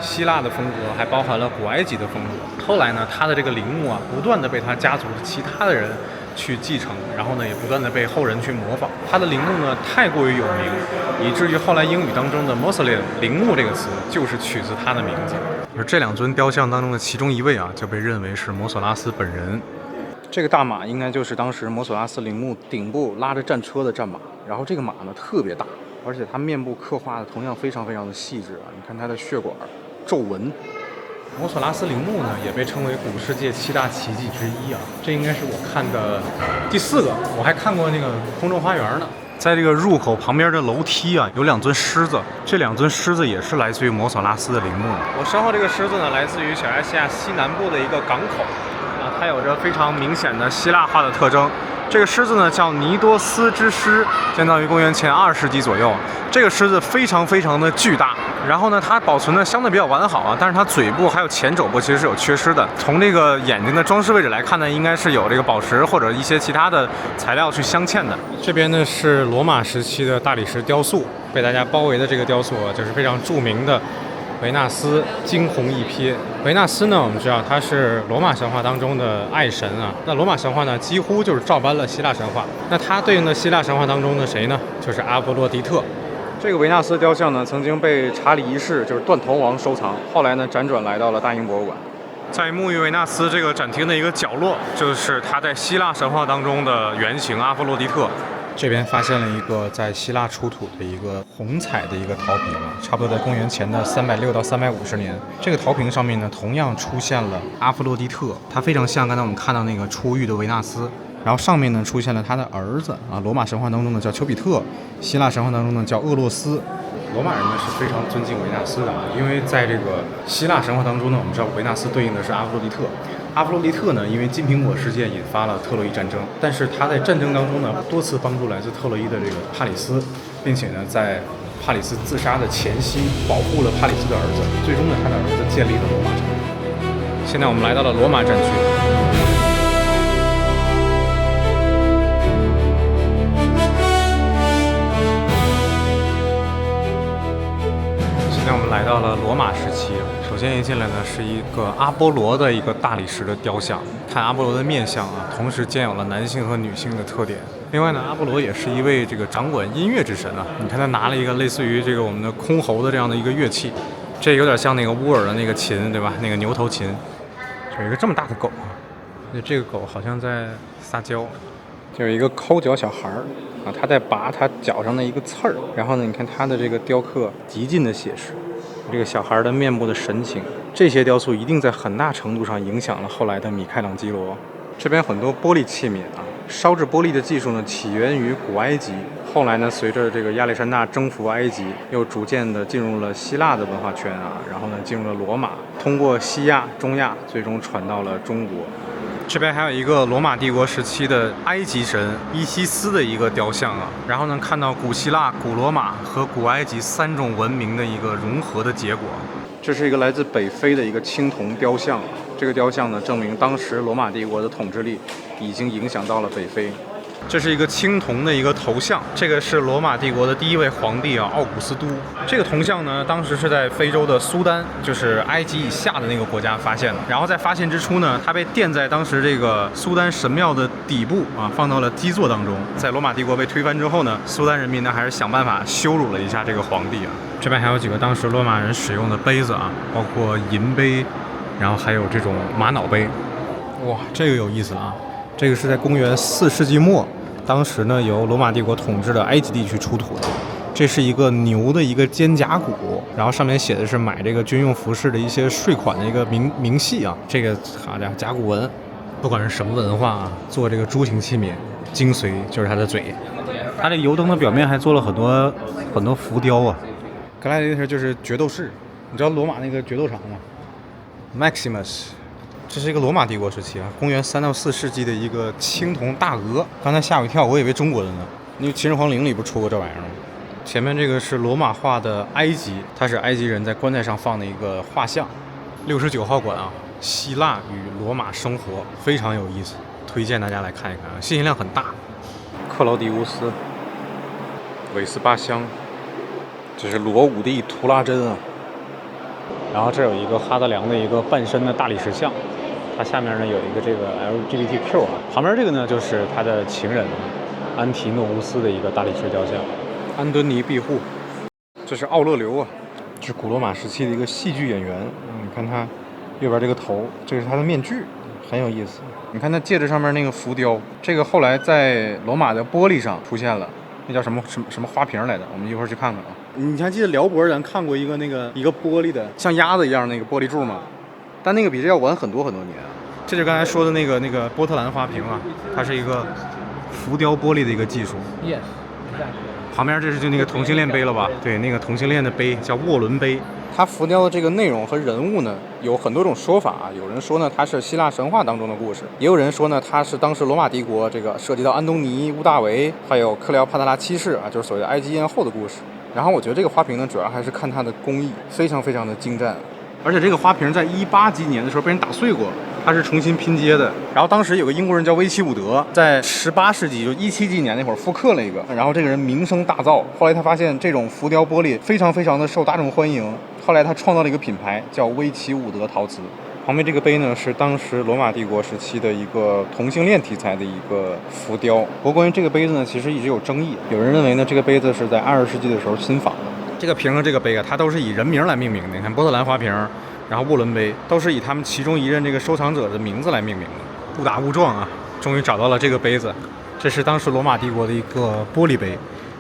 希腊的风格，还包含了古埃及的风格。后来呢，他的这个陵墓啊，不断的被他家族其他的人去继承，然后呢，也不断的被后人去模仿。他的陵墓呢，太过于有名，以至于后来英语当中的 mausoleum 陵墓这个词就是取自他的名字。而这两尊雕像当中的其中一位啊，就被认为是摩索拉斯本人。这个大马应该就是当时摩索拉斯陵墓顶部拉着战车的战马，然后这个马呢特别大，而且它面部刻画的同样非常非常的细致啊！你看它的血管、皱纹。摩索拉斯陵墓呢，也被称为古世界7大奇迹之一啊。这应该是我看的第4个，我还看过那个空中花园呢。在这个入口旁边的楼梯啊，有2尊狮子，这2尊狮子也是来自于摩索拉斯的陵墓。我身后这个狮子呢，来自于小亚细亚西南部的一个港口啊，它有着非常明显的希腊化的特征。这个狮子呢叫尼多斯之狮，建造于公元前2世纪左右。这个狮子非常非常的巨大，然后呢它保存的相对比较完好啊，但是它嘴部还有前肘部其实是有缺失的。从这个眼睛的装饰位置来看呢，应该是有这个宝石或者一些其他的材料去镶嵌的。这边呢是罗马时期的大理石雕塑，被大家包围的这个雕塑啊，就是非常著名的维纳斯惊鸿一瞥。维纳斯呢，我们知道他是罗马神话当中的爱神啊。那罗马神话呢，几乎就是照搬了希腊神话。那它对应的希腊神话当中的谁呢？就是阿波罗狄特。这个维纳斯雕像呢，曾经被查理一世，就是断头王收藏，后来呢辗转来到了大英博物馆。在沐浴维纳斯这个展厅的一个角落，就是他在希腊神话当中的原型阿波罗狄特。这边发现了一个在希腊出土的一个红彩的一个陶瓶，差不多在公元前的360到350年。这个陶瓶上面呢，同样出现了阿波罗狄特，他非常像刚才我们看到那个出狱的维纳斯。然后上面呢出现了他的儿子啊，罗马神话当中呢叫丘比特，希腊神话当中呢叫厄洛斯。罗马人呢是非常尊敬维纳斯的啊，因为在这个希腊神话当中呢，我们知道维纳斯对应的是阿波罗狄特。阿波罗狄特呢，因为金苹果事件引发了特洛伊战争，但是他在战争当中呢，多次帮助来自特洛伊的这个帕里斯，并且呢，在帕里斯自杀的前夕，保护了帕里斯的儿子。最终呢，他的儿子建立了罗马城。现在我们来到了罗马战区。现在我们来到了罗马时期。首先一进来呢，是一个阿波罗的一个大理石的雕像。看阿波罗的面相啊，同时兼有了男性和女性的特点。另外呢，阿波罗也是一位这个掌管音乐之神啊。你看他拿了一个类似于这个我们的箜篌的这样的一个乐器，这有点像那个乌尔的那个琴，对吧？那个牛头琴。有一个这么大的狗啊，这个狗好像在撒娇。就有一个抠脚小孩儿啊，他在拔他脚上的一个刺儿。然后呢，你看他的这个雕刻极尽的写实，这个小孩的面部的神情，这些雕塑一定在很大程度上影响了后来的米开朗基罗。这边很多玻璃器皿啊，烧制玻璃的技术呢起源于古埃及，后来呢随着这个亚历山大征服埃及，又逐渐的进入了希腊的文化圈啊，然后呢进入了罗马，通过西亚、中亚，最终传到了中国。这边还有一个罗马帝国时期的埃及神伊西斯的一个雕像啊，然后呢看到古希腊、古罗马和古埃及3种文明的一个融合的结果。这是一个来自北非的一个青铜雕像，这个雕像呢证明当时罗马帝国的统治力已经影响到了北非。这是一个青铜的一个头像，这个是罗马帝国的第一位皇帝啊，奥古斯都。这个铜像呢，当时是在非洲的苏丹，就是埃及以下的那个国家发现的。然后在发现之初呢，它被垫在当时这个苏丹神庙的底部啊，放到了基座当中。在罗马帝国被推翻之后呢，苏丹人民呢还是想办法羞辱了一下这个皇帝啊。这边还有几个当时罗马人使用的杯子啊，包括银杯，然后还有这种玛瑙杯。哇，这个有意思了啊！这个是在公元4世纪末，当时呢由罗马帝国统治的埃及地区出土的。这是一个牛的一个肩胛骨，然后上面写的是买这个军用服饰的一些税款的一个明细啊。这个好家伙，甲骨文，不管是什么文化啊，做这个猪形器皿，精髓就是它的嘴。它这个油灯的表面还做了很多浮雕啊。格莱迪特就是决斗士，你知道罗马那个决斗场吗 ？Maximus。这是一个罗马帝国时期啊，公元3到4世纪的一个青铜大鹅。刚才吓我一跳，我以为中国的呢。因为《秦始皇陵》里不出过这玩意儿吗？前面这个是罗马画的埃及，它是埃及人在棺材上放的一个画像。69号馆啊，希腊与罗马生活非常有意思，推荐大家来看一看啊，信息量很大。克劳迪乌斯、韦斯巴乡，这是罗武帝图拉真啊。然后这有一个哈德良的一个半身的大理石像。它下面呢有一个这个 LGBTQ 啊，旁边这个呢就是他的情人安提诺乌斯的一个大理石雕像，安敦尼庇护。这是奥勒留啊，这是古罗马时期的一个戏剧演员。你看他右边这个头，这个是他的面具，很有意思。你看他戒指上面那个浮雕，这个后来在罗马的玻璃上出现了，那叫什么花瓶来的？我们一会儿去看看啊。你还记得辽博咱看过一个玻璃的像鸭子一样那个玻璃柱吗？但那个比这要晚很多年啊。这就刚才说的那个波特兰花瓶啊，它是一个浮雕玻璃的一个技术。Yes， 旁边这是就那个同性恋杯了吧？对，那个同性恋的杯叫沃伦杯。它浮雕的这个内容和人物呢，有很多种说法啊。有人说呢，它是希腊神话当中的故事；也有人说呢，它是当时罗马帝国这个涉及到安东尼、屋大维，还有克莱奥帕特拉七世啊，就是所谓的埃及艳后的故事。然后我觉得这个花瓶呢，主要还是看它的工艺，非常非常的精湛。而且这个花瓶在18几年的时候被人打碎过，它是重新拼接的。然后当时有个英国人叫威奇伍德，在18世纪就17几年那会儿复刻了一个，然后这个人名声大噪。后来他发现这种浮雕玻璃非常非常的受大众欢迎，后来他创造了一个品牌叫威奇伍德陶瓷。旁边这个碑呢是当时罗马帝国时期的一个同性恋题材的一个浮雕。不过关于这个杯子呢，其实一直有争议。有人认为呢，这个杯子是在20世纪的时候新仿的。这个瓶和这个杯啊，它都是以人名来命名的。你看波特兰花瓶，然后沃伦杯，都是以他们其中一任这个收藏者的名字来命名的。误打误撞啊，终于找到了这个杯子。这是当时罗马帝国的一个玻璃杯。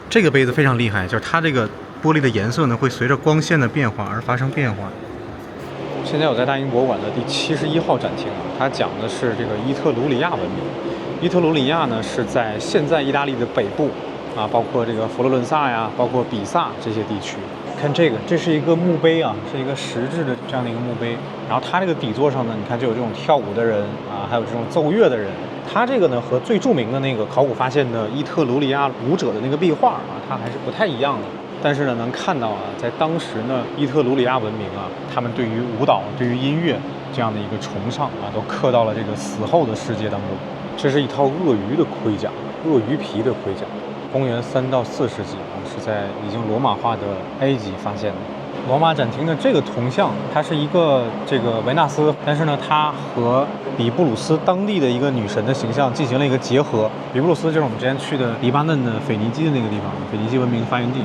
这个杯子非常厉害，就是它这个玻璃的颜色呢会随着光线的变化而发生变化。现在我在大英博物馆的第71号展厅啊，它讲的是这个伊特鲁里亚文明。伊特鲁里亚呢是在现在意大利的北部啊，包括这个佛罗伦萨呀，包括比萨这些地区。看这个，这是一个墓碑啊，是一个石质的这样的一个墓碑。然后它这个底座上呢，你看就有这种跳舞的人啊，还有这种奏乐的人。它这个呢和最著名的那个考古发现的伊特鲁里亚舞者的那个壁画啊，它还是不太一样的。但是呢，能看到啊，在当时呢，伊特鲁里亚文明啊，他们对于舞蹈、对于音乐这样的一个崇尚啊，都刻到了这个死后的世界当中。这是一套鳄鱼的盔甲，鳄鱼皮的盔甲，公元3到4世纪啊，是在已经罗马化的埃及发现的。罗马展厅的这个铜像，它是一个这个维纳斯，但是呢，它和比布鲁斯当地的一个女神的形象进行了一个结合。比布鲁斯就是我们之前去的黎巴嫩的腓尼基的那个地方，腓尼基文明发源地。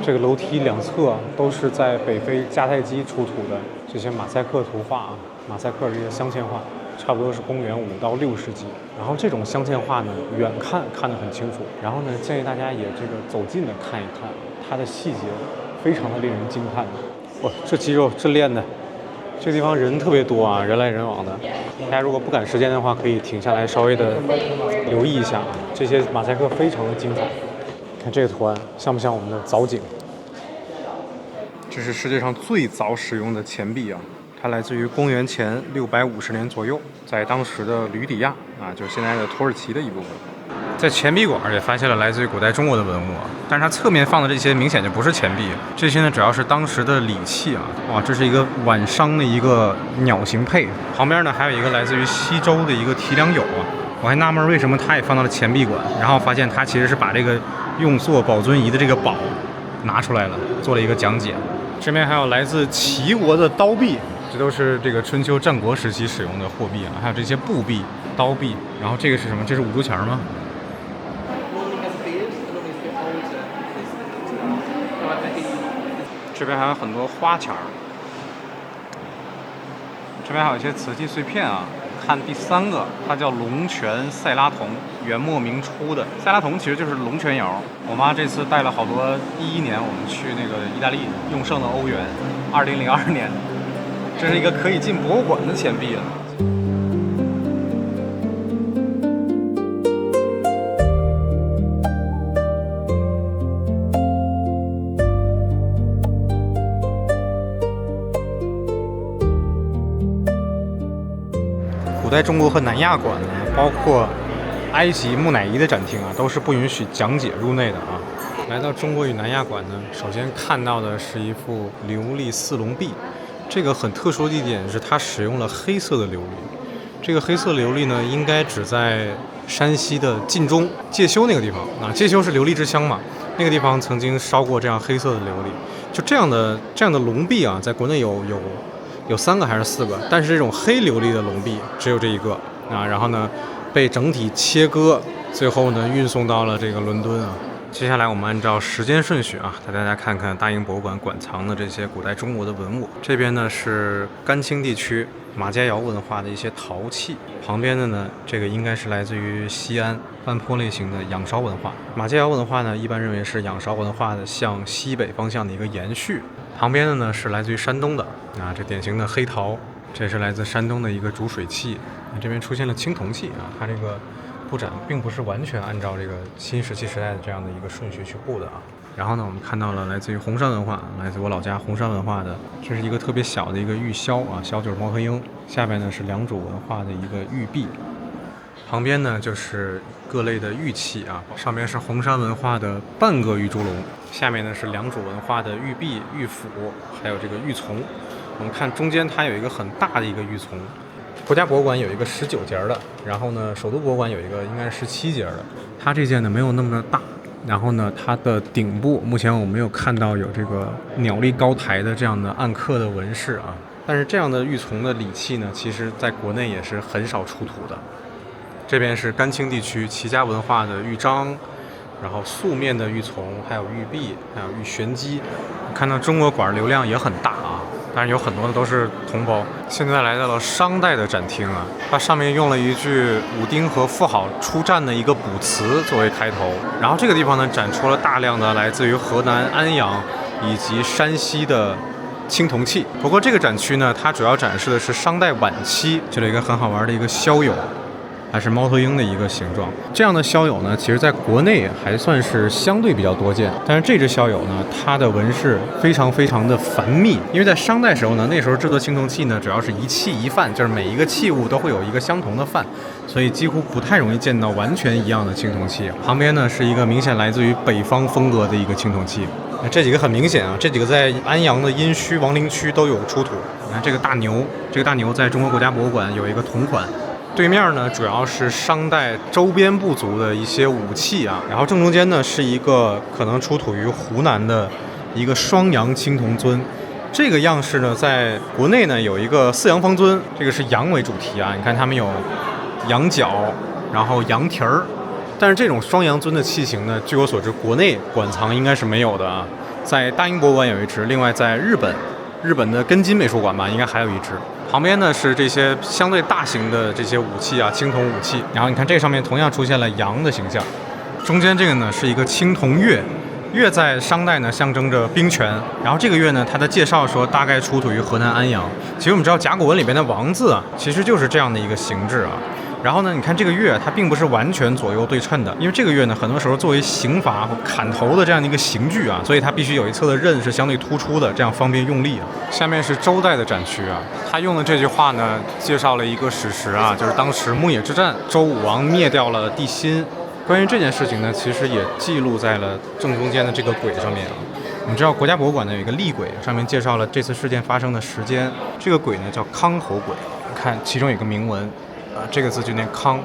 这个楼梯两侧都是在北非迦太基出土的这些马赛克图画啊，马赛克这些镶嵌画，差不多是公元5到6世纪。然后这种镶嵌画呢，远看看得很清楚，然后呢，建议大家也这个走近的看一看，它的细节非常的令人惊叹。哇，这肌肉这练的，这个地方人特别多啊，人来人往的。大家如果不赶时间的话，可以停下来稍微的留意一下，这些马赛克非常的精彩。看这个图案像不像我们的藻井？这是世界上最早使用的钱币啊，它来自于公元前650年左右，在当时的吕底亚啊，就是现在的土耳其的一部分。在钱币馆也发现了来自于古代中国的文物啊，但是它侧面放的这些明显就不是钱币，这些呢主要是当时的礼器啊。哇，这是一个晚商的一个鸟形佩，旁边呢还有一个来自于西周的一个提梁牖啊。我还纳闷为什么它也放到了钱币馆，然后发现它其实是把这个用作宝尊仪的这个宝拿出来了，做了一个讲解。这边还有来自齐国的刀币，这都是这个春秋战国时期使用的货币啊，还有这些布币、刀币。然后这个是什么？这是五铢钱吗？这边还有很多花钱儿，这边还有一些瓷器碎片啊。看第3个，它叫龙泉塞拉铜，元末明初的。塞拉铜其实就是龙泉窑。我妈这次带了好多11年我们去那个意大利用剩的欧元，2002年，这是一个可以进博物馆的钱币啊。古代中国和南亚馆呢，包括埃及木乃伊的展厅啊，都是不允许讲解入内的啊。来到中国与南亚馆呢，首先看到的是一副琉璃四龙璧，这个很特殊的一点是它使用了黑色的琉璃。这个黑色琉璃呢，应该只在山西的晋中介休那个地方啊，介休是琉璃之乡嘛，那个地方曾经烧过这样黑色的琉璃。就这样的龙璧啊，在国内有3个还是4个，但是这种黑琉璃的龙璧只有这一个啊。然后呢，被整体切割，最后呢运送到了这个伦敦啊。接下来我们按照时间顺序啊，带大家看看大英博物馆馆藏的这些古代中国的文物。这边呢是甘青地区马家窑文化的一些陶器，旁边的呢这个应该是来自于西安半坡类型的仰韶文化。马家窑文化呢一般认为是仰韶文化的向西北方向的一个延续。旁边的呢是来自于山东的啊，这典型的黑陶，这是来自山东的一个煮水器。这边出现了青铜器啊，它这个布展并不是完全按照这个新石器时代的这样的一个顺序去布的啊。然后呢，我们看到了来自于红山文化，来自我老家红山文化的，这是一个特别小的一个玉箫啊，箫就是毛和鹰。下边呢是良渚文化的一个玉璧，旁边呢就是各类的玉器啊，上面是红山文化的半个玉猪龙，下面呢是良渚文化的玉璧、玉斧，还有这个玉琮。我们看中间它有一个很大的一个玉琮，国家博物馆有一个19节的，然后呢，首都博物馆有一个应该是17节的。它这件呢没有那么的大，然后呢，它的顶部目前我没有看到有这个鸟立高台的这样的暗刻的纹饰啊。但是这样的玉琮的礼器呢，其实在国内也是很少出土的。这边是甘青地区齐家文化的玉章，然后素面的玉琮，还有玉璧，还有玉玄机。看到中国馆流量也很大啊。但是有很多的都是同胞。现在来到了商代的展厅啊，它上面用了一句武丁和妇好出战的一个卜辞作为开头。然后这个地方呢，展出了大量的来自于河南安阳以及山西的青铜器。不过这个展区呢，它主要展示的是商代晚期，这里有一个很好玩的一个鸮友。还是猫头鹰的一个形状，这样的鸮友呢，其实在国内还算是相对比较多见。但是这只鸮友呢，它的纹饰非常非常的繁密，因为在商代时候呢，那时候制作青铜器呢，主要是一器一范，就是每一个器物都会有一个相同的范，所以几乎不太容易见到完全一样的青铜器。旁边呢是一个明显来自于北方风格的一个青铜器。这几个很明显啊，这几个在安阳的殷墟、王陵区都有出土。你看这个大牛，这个大牛在中国国家博物馆有一个同款。对面呢，主要是商代周边部族的一些武器啊，然后正中间呢是一个可能出土于湖南的一个双羊青铜尊。这个样式呢，在国内呢有一个四羊方尊，这个是羊为主题啊，你看他们有羊角，然后羊蹄儿，但是这种双羊尊的器型呢，据我所知，国内馆藏应该是没有的啊，在大英博物馆有一只，另外在日本的根津美术馆吧，应该还有一只。旁边呢是这些相对大型的这些武器啊，青铜武器。然后你看这上面同样出现了羊的形象。中间这个呢是一个青铜钺，钺在商代呢象征着兵权。然后这个钺呢，它的介绍说大概出土于河南安阳。其实我们知道甲骨文里边的王字啊，其实就是这样的一个形制啊。然后呢，你看这个钺它并不是完全左右对称的，因为这个钺呢，很多时候作为刑罚或砍头的这样的一个刑具啊，所以它必须有一侧的刃是相对突出的，这样方便用力啊。下面是周代的展区啊，他用的这句话呢，介绍了一个史实啊，就是当时牧野之战，周武王灭掉了帝辛。关于这件事情呢，其实也记录在了正中间的这个轨上面啊。我们知道国家博物馆呢有一个立轨，上面介绍了这次事件发生的时间。这个轨呢叫康侯轨，看其中有个铭文。这个字就念康。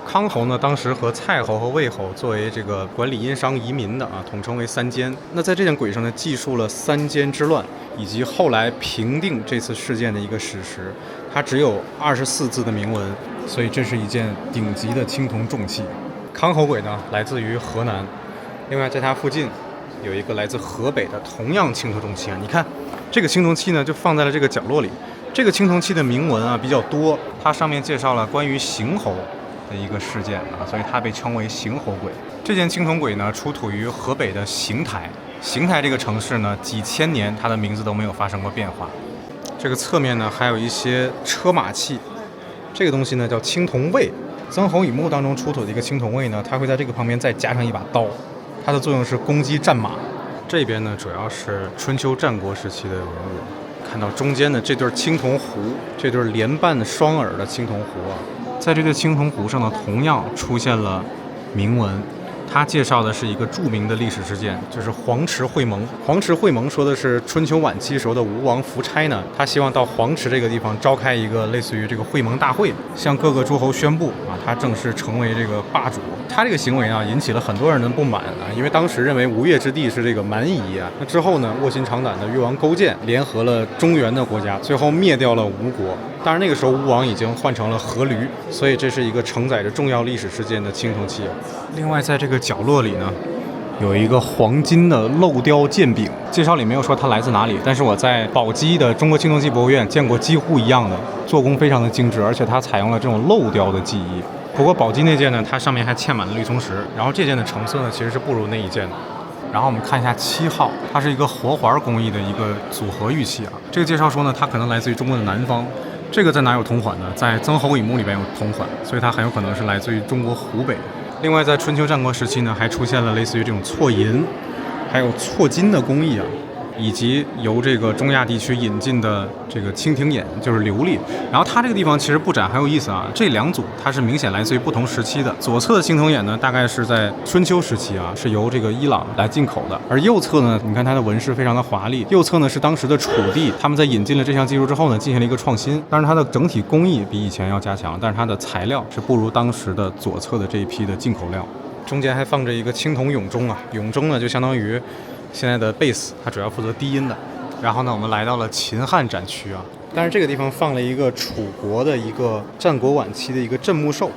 康侯呢，当时和蔡侯和魏侯作为这个管理殷商移民的啊，统称为三监。那在这件轨上呢，记述了三监之乱以及后来平定这次事件的一个史实。它只有24字的铭文，所以这是一件顶级的青铜重器。康侯轨呢，来自于河南。另外，在它附近有一个来自河北的同样青铜重器啊，你看这个青铜器呢，就放在了这个角落里。这个青铜器的铭文啊比较多，它上面介绍了关于邢侯的一个事件啊，所以它被称为邢侯轨。这件青铜轨呢，出土于河北的邢台。邢台这个城市呢，几千年它的名字都没有发生过变化。这个侧面呢，还有一些车马器，这个东西呢叫青铜卫。曾侯乙墓当中出土的一个青铜卫呢，它会在这个旁边再加上一把刀，它的作用是攻击战马。这边呢，主要是春秋战国时期的文物。看到中间的这对青铜壶，这对连瓣双耳的青铜壶啊，在这个青铜壶上呢，同样出现了铭文。它介绍的是一个著名的历史事件，就是黄池会盟。黄池会盟说的是春秋晚期时候的吴王夫差呢，他希望到黄池这个地方召开一个类似于这个会盟大会，向各个诸侯宣布啊，他正式成为这个霸主。他这个行为啊，引起了很多人的不满啊，因为当时认为吴越之地是这个蛮夷啊。那之后呢，卧薪尝胆的越王勾践联合了中原的国家，最后灭掉了吴国。当然那个时候吴王已经换成了阖闾，所以这是一个承载着重要历史事件的青铜器。另外在这个角落里呢，有一个黄金的镂雕剑柄，介绍里没有说它来自哪里，但是我在宝鸡的中国青铜器博物院见过几乎一样的，做工非常的精致，而且它采用了这种镂雕的技艺。不过宝鸡那件呢，它上面还嵌满了绿松石，然后这件的成色呢其实是不如那一件的。然后我们看一下7号，它是一个活环工艺的一个组合玉器啊。这个介绍说呢，它可能来自于中国的南方。这个在哪有铜款呢？在曾侯乙墓里边有铜款，所以它很有可能是来自于中国湖北。另外，在春秋战国时期呢，还出现了类似于这种错银，还有错金的工艺啊。以及由这个中亚地区引进的这个蜻蜓眼，就是琉璃。然后它这个地方其实布展很有意思啊，这2组它是明显来自于不同时期的。左侧的蜻蜓眼呢，大概是在春秋时期啊，是由这个伊朗来进口的，而右侧呢，你看它的纹饰非常的华丽。右侧呢是当时的楚地，他们在引进了这项技术之后呢，进行了一个创新。当然它的整体工艺比以前要加强，但是它的材料是不如当时的左侧的这一批的进口料。中间还放着一个青铜永钟啊，永钟呢就相当于现在的贝斯，它主要负责低音的。然后呢，我们来到了秦汉展区啊，但是这个地方放了一个楚国的一个战国晚期的一个镇墓兽，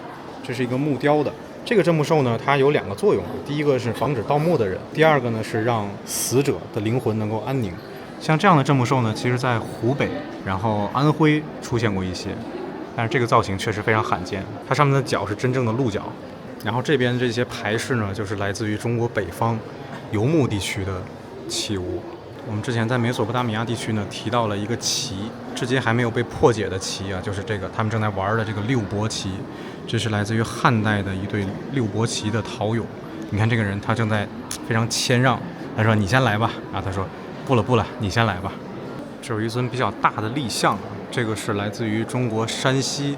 这是一个木雕的。这个镇墓兽呢，它有2个作用，第一个是防止盗墓的人，第二个呢是让死者的灵魂能够安宁。像这样的镇墓兽呢，其实在湖北，然后安徽出现过一些，但是这个造型确实非常罕见，它上面的角是真正的鹿角。然后这边这些牌饰呢，就是来自于中国北方游牧地区的器物。我们之前在美索不达米亚地区呢提到了一个旗，至今还没有被破解的旗啊，就是这个他们正在玩的这个六伯旗，这是来自于汉代的一对六伯旗的陶俑。你看这个人他正在非常谦让，他说你先来吧，然后他说不了，你先来吧。这有一尊比较大的立像，这个是来自于中国山西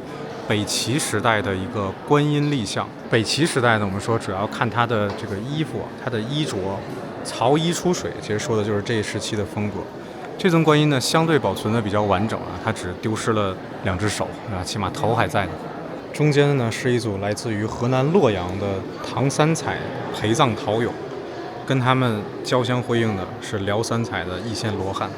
北齐时代的一个观音立像。北齐时代呢，我们说主要看他的这个衣服，他的衣着，曹衣出水，其实说的就是这一时期的风格。这尊观音呢，相对保存的比较完整啊，它只丢失了2只手啊，起码头还在呢。中间呢是一组来自于河南洛阳的唐三彩陪葬陶俑，跟他们交相辉映的是辽三彩的易县罗汉。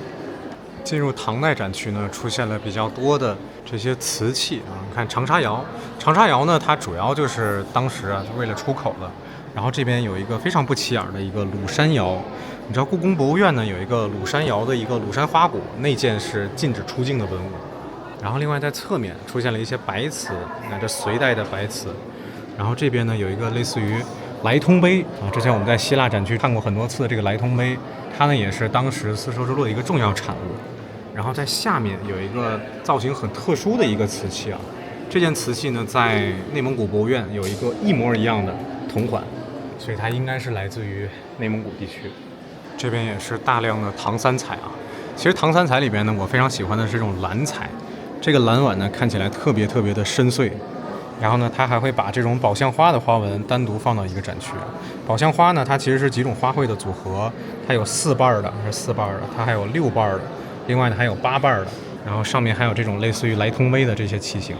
进入唐代展区呢，出现了比较多的这些瓷器啊，你看长沙窑，长沙窑呢，它主要就是当时啊为了出口的。然后这边有一个非常不起眼的一个鲁山窑，你知道故宫博物院呢有一个鲁山窑的一个鲁山花鼓，那件是禁止出境的文物。然后另外在侧面出现了一些白瓷，这隋代的白瓷。然后这边呢有一个类似于来通杯啊，之前我们在希腊展区看过很多次的这个来通杯，它呢也是当时丝绸之路的一个重要产物。然后在下面有一个造型很特殊的一个瓷器啊，这件瓷器呢在内蒙古博物院有一个一模一样的同款，所以它应该是来自于内蒙古地区。这边也是大量的唐三彩啊，其实唐三彩里边呢，我非常喜欢的是这种蓝彩，这个蓝碗呢看起来特别的深邃。然后呢，它还会把这种宝相花的花纹单独放到一个展区。宝相花呢，它其实是几种花卉的组合，它有4瓣的，是4瓣的，它还有6瓣的，另外呢还有8瓣的，然后上面还有这种类似于来通杯的这些器型。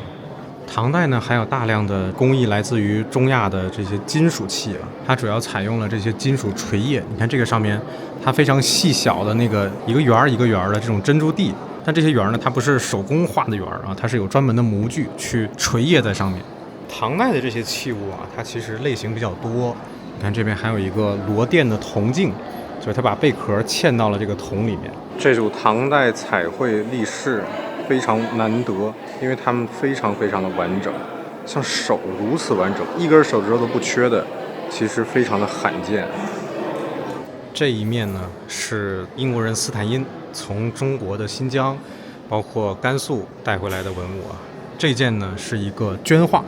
唐代呢还有大量的工艺来自于中亚的这些金属器啊，它主要采用了这些金属锤叶。你看这个上面，它非常细小的那个一个圆一个圆的这种珍珠地，但这些圆呢，它不是手工画的圆啊，它是有专门的模具去锤叶在上面。唐代的这些器物啊，它其实类型比较多。你看这边还有一个罗甸的铜镜，就是它把贝壳嵌到了这个铜里面。这组唐代彩绘立饰非常难得，因为它们非常的完整，像手如此完整，一根手指头都不缺的，其实非常的罕见。这一面呢是英国人斯坦因从中国的新疆，包括甘肃带回来的文物啊。这件呢是一个绢画，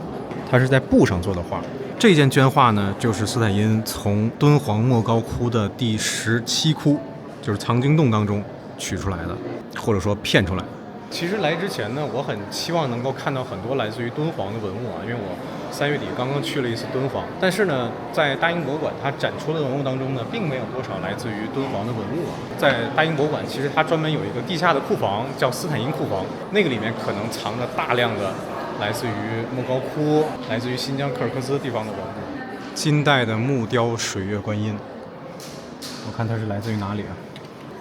它是在布上做的画。这件绢画呢，就是斯坦因从敦煌莫高窟的第17窟，就是藏经洞当中取出来的，或者说骗出来的。其实来之前呢，我很期望能够看到很多来自于敦煌的文物啊，因为我3月底刚刚去了一次敦煌。但是呢，在大英博物馆它展出的文物当中呢，并没有多少来自于敦煌的文物啊。在大英博物馆，其实它专门有一个地下的库房，叫斯坦因库房，那个里面可能藏着大量的来自于莫高窟、来自于新疆柯尔克孜地方的文物。金代的木雕水月观音，我看它是来自于哪里啊？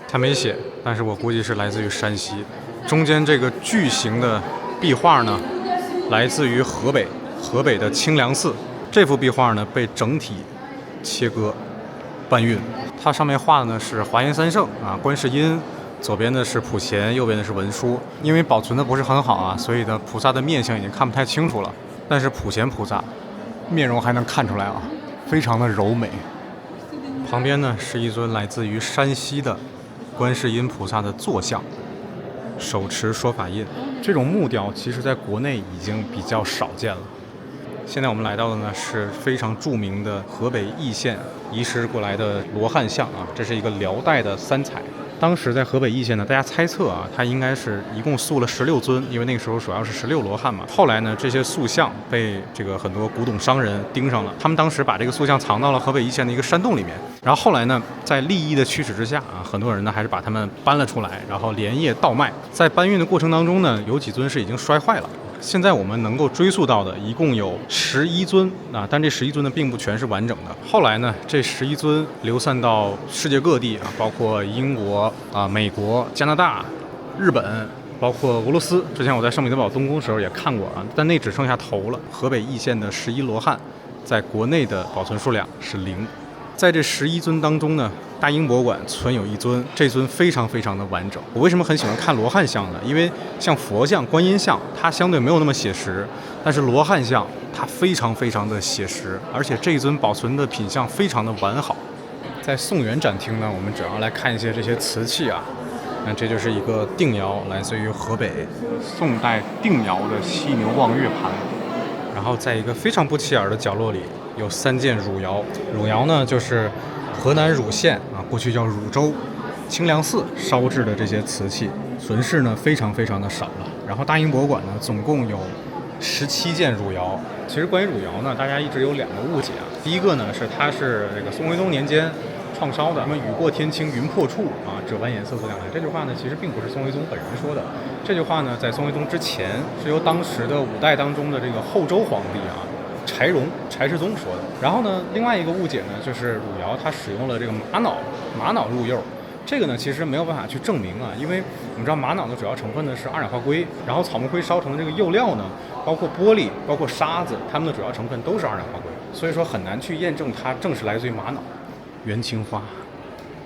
它没写，但是我估计是来自于山西。中间这个巨型的壁画呢，来自于河北的清凉寺。这幅壁画呢被整体切割搬运，它上面画的呢是华严三圣啊，观世音，左边的是普贤，右边的是文殊。因为保存的不是很好啊，所以呢菩萨的面相已经看不太清楚了，但是普贤菩萨面容还能看出来啊，非常的柔美。旁边呢是一尊来自于山西的观世音菩萨的坐像，手持说法印。这种木雕其实在国内已经比较少见了。现在我们来到的呢是非常著名的河北易县遗失过来的罗汉像啊，这是一个辽代的3彩。当时在河北易县呢，大家猜测啊，它应该是一共塑了16尊，因为那个时候主要是16罗汉嘛。后来呢，这些塑像被这个很多古董商人盯上了，他们当时把这个塑像藏到了河北易县的一个山洞里面。然后后来呢，在利益的驱使之下啊，很多人呢还是把它们搬了出来，然后连夜倒卖。在搬运的过程当中呢，有几尊是已经摔坏了。现在我们能够追溯到的一共有11尊啊，但这11尊呢并不全是完整的。后来呢，这11尊流散到世界各地啊，包括英国啊、美国、加拿大、日本，包括俄罗斯。之前我在圣彼得堡东宫的时候也看过啊，但那只剩下头了。河北易县的11罗汉，在国内的保存数量是0。在这11尊当中呢，大英博物馆存有一尊，这尊非常非常的完整。我为什么很喜欢看罗汉像呢？因为像佛像、观音像，它相对没有那么写实，但是罗汉像它非常非常的写实，而且这一尊保存的品相非常的完好。在宋元展厅呢，我们主要来看一些这些瓷器啊。那这就是一个定窑，来自于河北宋代定窑的犀牛望月盘。然后在一个非常不起眼的角落里，有3件汝窑。汝窑呢，就是河南汝县啊，过去叫汝州清凉寺烧制的这些瓷器，存世呢非常非常的少了。然后大英博物馆呢，总共有17件汝窑。其实关于汝窑呢，大家一直有2个误解啊。第一个呢是它是这个宋徽宗年间创烧的，什么雨过天晴云破处啊，赭湾颜色所将来。这句话呢，其实并不是宋徽宗本人说的。这句话呢，在宋徽宗之前是由当时的5代当中的这个后周皇帝啊柴荣、柴世宗说的。然后呢，另外一个误解呢，就是汝窑它使用了这个玛瑙入釉。这个呢，其实没有办法去证明啊，因为我们知道玛瑙的主要成分呢是二氧化硅，然后草木灰烧成的这个釉料呢，包括玻璃、包括沙子，它们的主要成分都是二氧化硅，所以说很难去验证它正是来自于玛瑙。元青花，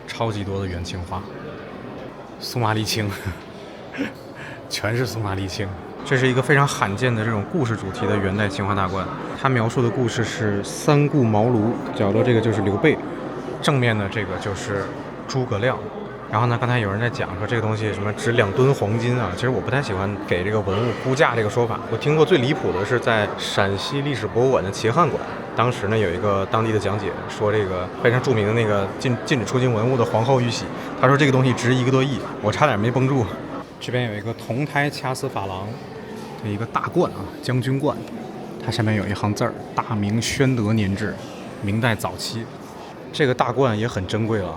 超级多的元青花，苏麻离青，全是苏麻离青。这是一个非常罕见的这种故事主题的元代青花大观，它描述的故事是三顾茅庐，角落这个就是刘备，正面的这个就是诸葛亮。然后呢，刚才有人在讲说这个东西什么值2吨黄金啊，其实我不太喜欢给这个文物估价这个说法。我听过最离谱的是在陕西历史博物馆的齐汉馆，当时呢有一个当地的讲解说，这个非常著名的那个禁止出境文物的皇后玉玺，他说这个东西值1个多亿，我差点没绷住。这边有一个铜胎掐丝珐琅的一个大冠啊，将军冠，它下面有一行字儿：大明宣德年制，明代早期。这个大冠也很珍贵了。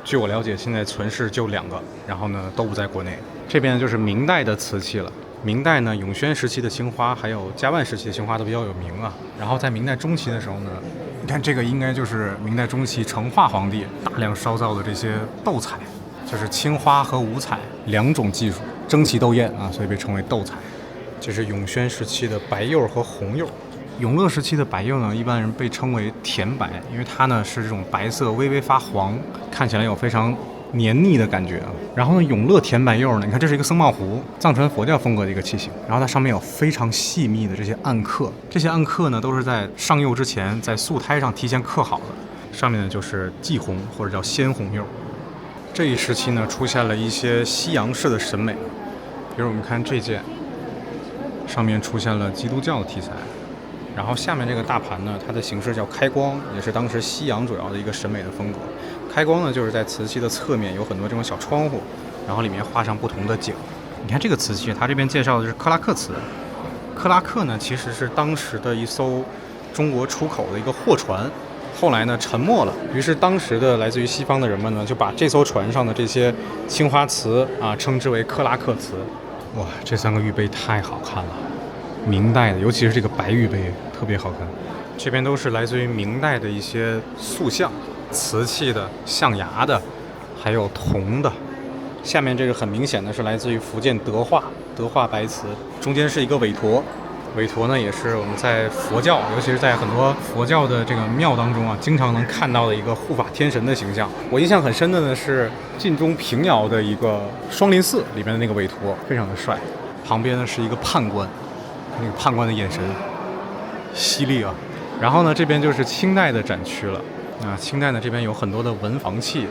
据我了解，现在存世就2个，然后呢都不在国内。这边就是明代的瓷器了。明代呢，永宣时期的青花，还有嘉万时期的青花都比较有名啊。然后在明代中期的时候呢，你看这个应该就是明代中期成化皇帝大量烧造的这些斗彩，就是青花和五彩2种技术，争奇斗艳啊，所以被称为斗彩。这是永宣时期的白釉和红釉。永乐时期的白釉呢，一般人被称为甜白，因为它呢是这种白色微微发黄，看起来有非常黏腻的感觉啊。然后呢，永乐甜白釉呢，你看这是一个僧帽壶，藏传佛教风格的一个器型，然后它上面有非常细密的这些暗刻，这些暗刻呢都是在上釉之前在素胎上提前刻好的，上面呢就是霁红或者叫鲜红釉。这一时期呢出现了一些西洋式的审美，比如我们看这件，上面出现了基督教的题材。然后下面这个大盘呢，它的形式叫开光，也是当时西洋主要的一个审美的风格。开光呢，就是在瓷器的侧面有很多这种小窗户，然后里面画上不同的景。你看这个瓷器，它这边介绍的是克拉克瓷。克拉克呢，其实是当时的一艘中国出口的一个货船，后来呢沉没了。于是当时的来自于西方的人们呢，就把这艘船上的这些青花瓷啊，称之为克拉克瓷。哇，这3个玉杯太好看了。明代的，尤其是这个白玉杯特别好看。这边都是来自于明代的一些塑像，瓷器的、象牙的，还有铜的。下面这个很明显的是来自于福建德化白瓷，中间是一个韦陀。韦陀呢，也是我们在佛教，尤其是在很多佛教的这个庙当中啊，经常能看到的一个护法天神的形象。我印象很深的呢是晋中平遥的一个双林寺里面的那个韦陀，非常的帅。旁边呢是一个判官。那个判官的眼神犀利啊。然后呢，这边就是清代的展区了啊。清代呢，这边有很多的文房器，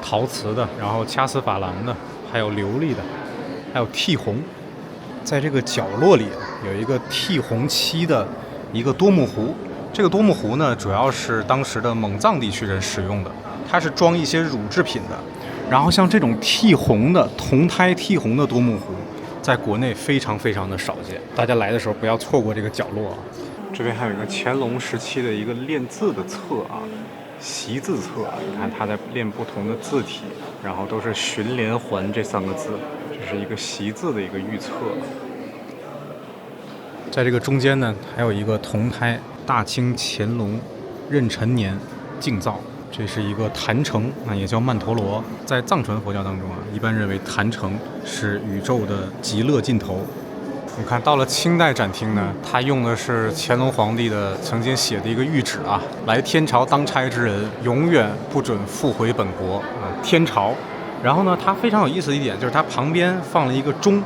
陶瓷的，然后掐丝珐琅的，还有琉璃的，还有剔红。在这个角落里有一个剔红漆的一个多木壶，这个多木壶呢，主要是当时的蒙藏地区人使用的，它是装一些乳制品的。然后像这种剔红的铜胎剔红的多木壶，在国内非常非常的少见，大家来的时候不要错过这个角落啊。这边还有一个乾隆时期的一个练字的册啊，习字册啊，你看他在练不同的字体，然后都是循连环这3个字，这是一个习字的一个预测。在这个中间呢，还有一个铜胎大清乾隆壬辰年敬造，这是一个坛城啊，也叫曼陀罗。在藏传佛教当中啊，一般认为坛城是宇宙的极乐尽头。你看到了清代展厅呢，它用的是乾隆皇帝的曾经写的一个谕旨啊，来天朝当差之人永远不准复回本国啊，天朝。然后呢，它非常有意思的一点就是它旁边放了一个钟。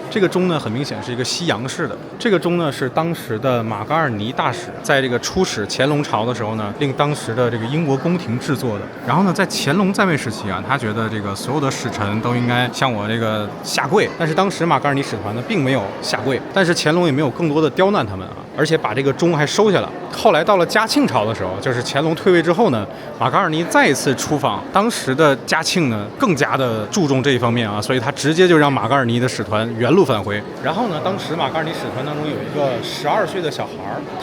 这个钟呢，很明显是一个西洋式的。这个钟呢，是当时的马嘎尔尼大使在这个出使乾隆朝的时候呢，令当时的这个英国宫廷制作的。然后呢，在乾隆在位时期啊，他觉得这个所有的使臣都应该向我这个下跪。但是当时马嘎尔尼使团呢，并没有下跪，但是乾隆也没有更多的刁难他们啊，而且把这个钟还收下了。后来到了嘉庆朝的时候，就是乾隆退位之后呢，马嘎尔尼再一次出访，当时的嘉庆呢，更加的注重这一方面啊，所以他直接就让马嘎尔尼的使团原路返回。然后呢，当时马嘎尔尼使团当中有一个12岁的小孩，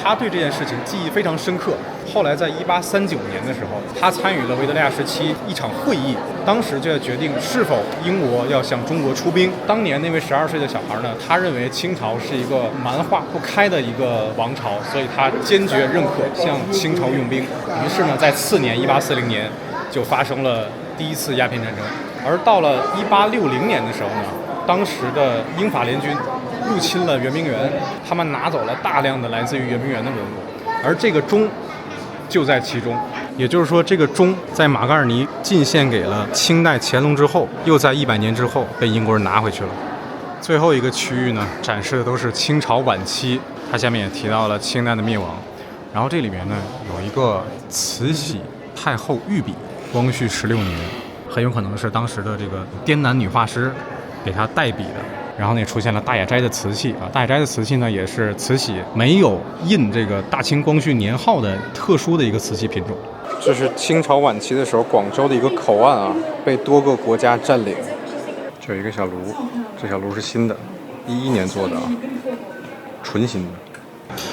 他对这件事情记忆非常深刻。后来在1839年的时候，他参与了维多利亚时期一场会议，当时就要决定是否英国要向中国出兵。当年那位12岁的小孩呢，他认为清朝是一个蛮化不开的一个王朝，所以他坚决认可向清朝用兵。于是呢，在次年1840年就发生了第一次鸦片战争。而到了1860年的时候呢，当时的英法联军入侵了圆明园，他们拿走了大量的来自于圆明园的文物，而这个钟就在其中。也就是说，这个钟在马嘎尔尼进献给了清代乾隆之后，又在100年之后被英国人拿回去了。最后一个区域呢，展示的都是清朝晚期，它下面也提到了清代的灭亡。然后这里面呢，有一个慈禧太后御笔，光绪16年，很有可能是当时的这个滇南女画师给他代笔的。然后呢，出现了大野斋的瓷器啊，大野斋的瓷器呢，也是慈禧没有印这个大清光绪年号的特殊的一个瓷器品种。这是清朝晚期的时候，广州的一个口岸啊，被多个国家占领。这有一个小炉，这小炉是新的，11年做的啊，纯新的。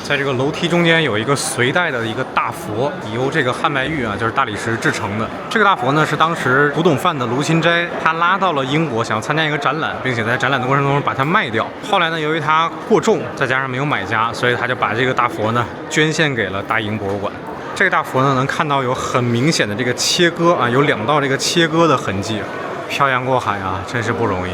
在这个楼梯中间有一个隋代的一个大佛，由这个汉白玉啊，就是大理石制成的。这个大佛呢，是当时古董贩的卢芹斋他拉到了英国，想要参加一个展览，并且在展览的过程中把它卖掉。后来呢，由于它过重，再加上没有买家，所以他就把这个大佛呢捐献给了大英博物馆。这个大佛呢，能看到有很明显的这个切割啊，有2道这个切割的痕迹。漂洋过海啊，真是不容易。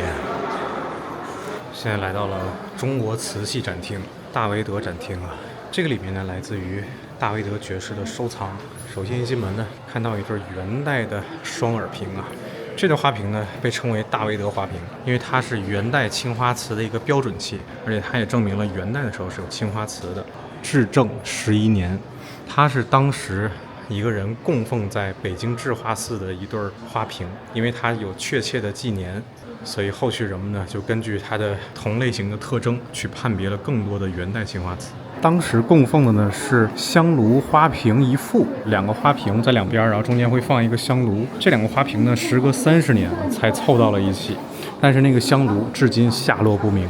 现在来到了中国瓷器展厅。大维德展厅啊，这个里面呢来自于大维德爵士的收藏。首先一进门呢，看到一对元代的双耳瓶啊，这对花瓶呢被称为大维德花瓶，因为它是元代青花瓷的一个标准器，而且它也证明了元代的时候是有青花瓷的。至正11年，它是当时一个人供奉在北京智化寺的一对花瓶，因为它有确切的纪年。所以后续人们呢，就根据它的同类型的特征去判别了更多的元代青花瓷。当时供奉的呢是香炉花瓶一副，2个花瓶在两边，然后中间会放一个香炉。这2个花瓶呢，时隔30年才凑到了一起，但是那个香炉至今下落不明。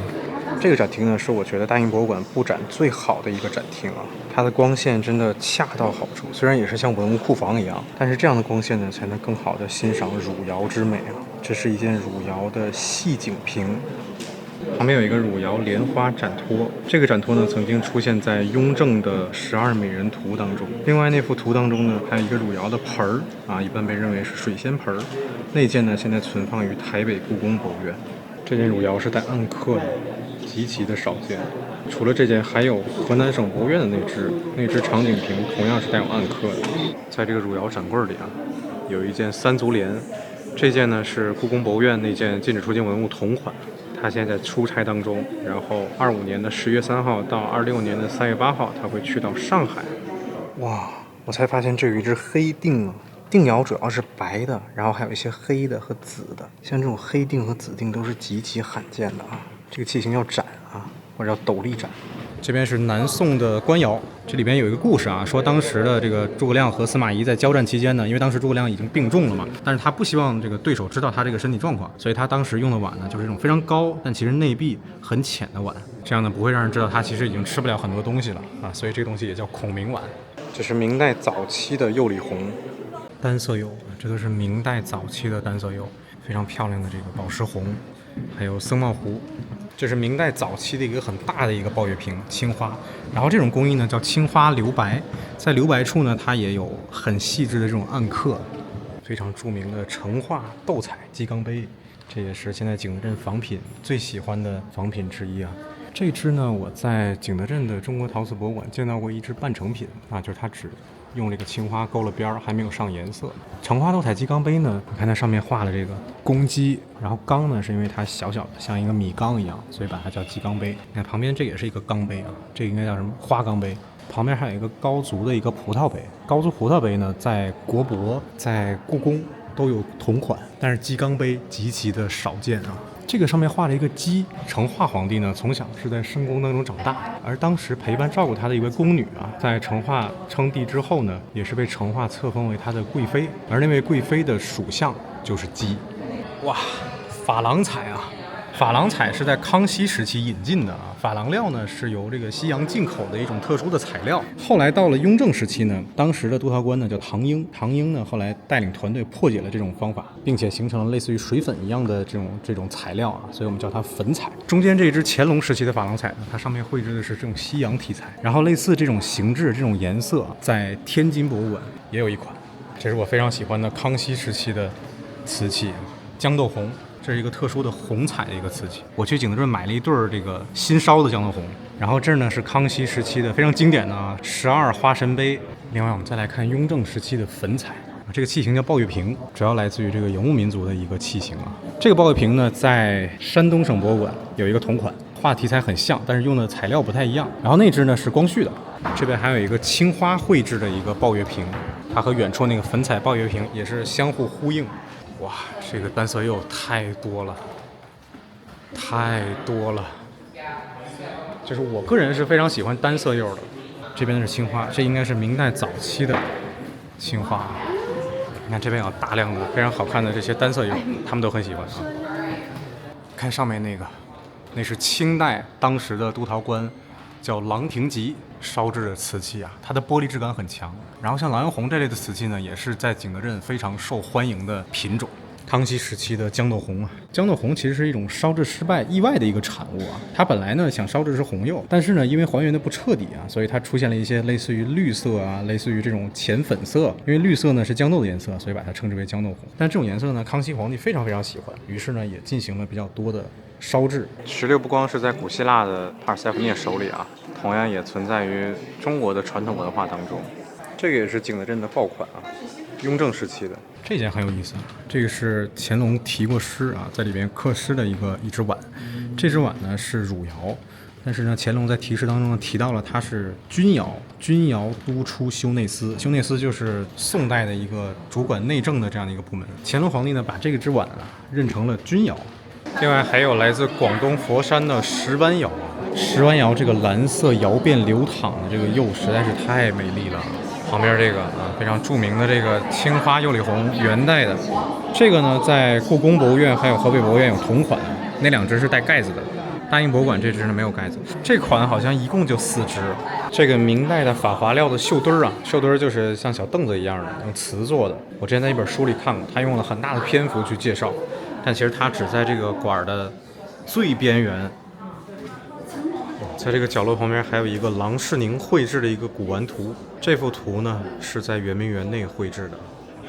这个展厅呢，是我觉得大英博物馆布展最好的一个展厅啊，它的光线真的恰到好处。虽然也是像文物库房一样，但是这样的光线呢，才能更好的欣赏汝窑之美啊。这是一件汝窑的细颈瓶，旁边有一个汝窑莲花展托。这个展托呢，曾经出现在雍正的12美人图当中。另外那幅图当中呢，还有一个汝窑的盆儿啊，一般被认为是水仙盆儿。那件呢，现在存放于台北故宫博物院。这件汝窑是带暗刻的，极其的少见。除了这件，还有河南省博物院的那只长颈瓶，同样是带有暗刻的。在这个汝窑展柜里啊，有一件3足莲。这件呢是故宫博物院那件禁止出境文物同款，它现在出差当中，然后25年的10月3号到26年的3月8号，它会去到上海。哇，我才发现这有一只黑锭啊！锭窑主要是白的，然后还有一些黑的和紫的，像这种黑锭和紫锭都是极其罕见的啊。这个器型叫盏啊，或者叫斗笠盏。这边是南宋的官窑，这里边有一个故事啊，说当时的这个诸葛亮和司马懿在交战期间呢，因为当时诸葛亮已经病重了嘛，但是他不希望这个对手知道他这个身体状况，所以他当时用的碗呢就是这种非常高但其实内壁很浅的碗，这样呢不会让人知道他其实已经吃不了很多东西了啊，所以这个东西也叫孔明碗。这是明代早期的釉里红，单色釉，这都是明代早期的单色釉，非常漂亮的这个宝石红，还有僧帽壶。这是明代早期的一个很大的一个抱月瓶，青花。然后这种工艺呢叫青花留白，在留白处呢它也有很细致的这种暗刻。非常著名的成化斗彩鸡缸杯，这也是现在景德镇仿品最喜欢的仿品之一啊。这只呢我在景德镇的中国陶瓷博物馆见到过一只半成品啊，就是它只用这个青花勾了边儿，还没有上颜色。成化斗彩鸡缸杯呢，你看它上面画了这个公鸡，然后缸呢是因为它小小的像一个米缸一样，所以把它叫鸡缸杯。你看旁边这也是一个缸杯啊，这个应该叫什么花缸杯。旁边还有一个高足的一个葡萄杯，高足葡萄杯呢在国博、在故宫都有同款，但是鸡缸杯极其的少见啊。这个上面画了一个鸡，成化皇帝呢从小是在深宫当中长大，而当时陪伴照顾他的一位宫女啊，在成化称帝之后呢，也是被成化册封为他的贵妃，而那位贵妃的属相就是鸡。哇，珐琅彩啊！珐琅彩是在康熙时期引进的啊，珐琅料呢是由这个西洋进口的一种特殊的材料。后来到了雍正时期呢，当时的督陶官呢叫唐英，唐英呢后来带领团队破解了这种方法，并且形成了类似于水粉一样的这种材料啊，所以我们叫它粉彩。中间这只乾隆时期的珐琅彩呢，它上面绘制的是这种西洋题材，然后类似这种形制、这种颜色，在天津博物馆也有一款，这是我非常喜欢的康熙时期的瓷器，豇豆红。这是一个特殊的红彩的一个瓷器，我去景德镇买了一对这个新烧的豇豆红，然后这儿呢是康熙时期的非常经典的12花神杯。另外我们再来看雍正时期的粉彩，这个器型叫抱月瓶，主要来自于这个游牧民族的一个器型啊。这个抱月瓶呢在山东省博物馆有一个同款，画题材很像，但是用的材料不太一样。然后那只呢是光绪的，这边还有一个青花绘制的一个抱月瓶，它和远处那个粉彩抱月瓶也是相互呼应。哇，这个单色釉太多了，太多了！就是我个人是非常喜欢单色釉的。这边是青花，这应该是明代早期的青花。你看这边有大量的非常好看的这些单色釉，他们都很喜欢啊。看上面那个，那是清代当时的督陶官叫郎廷吉烧制的瓷器啊，它的玻璃质感很强。然后像琅琊红这类的瓷器呢，也是在景德镇非常受欢迎的品种。康熙时期的豇豆红啊，豇豆红其实是一种烧制失败意外的一个产物啊。它本来呢想烧制是红釉，但是呢因为还原的不彻底啊，所以它出现了一些类似于绿色啊，类似于这种浅粉色。因为绿色呢是豇豆的颜色，所以把它称之为豇豆红。但这种颜色呢，康熙皇帝非常非常喜欢，于是呢也进行了比较多的烧制。石榴不光是在古希腊的帕尔塞福涅手里啊，同样也存在于中国的传统文化当中。这个也是景德镇的爆款啊，雍正时期的。这件很有意思，这个是乾隆题过诗啊，在里边刻诗的一只碗。这只碗呢是汝窑，但是呢乾隆在题诗当中呢提到了它是钧窑，钧窑督出修内司，修内司就是宋代的一个主管内政的这样的一个部门。乾隆皇帝呢把这只碗啊认成了钧窑。另外还有来自广东佛山的石湾窑，石湾窑这个蓝色窑变流淌的这个釉实在是太美丽了。旁边这个非常著名的这个青花釉里红，元代的，这个呢在故宫博物院还有河北博物院有同款，那两只是带盖子的。大英博物馆这只呢没有盖子。这款好像一共就4只。这个明代的法华料的绣墩儿啊，绣墩儿就是像小凳子一样的，用瓷做的。我之前在一本书里看过，他用了很大的篇幅去介绍，但其实它只在这个馆的最边缘。在这个角落旁边还有一个郎世宁绘制的一个古玩图，这幅图呢是在圆明园内绘制的。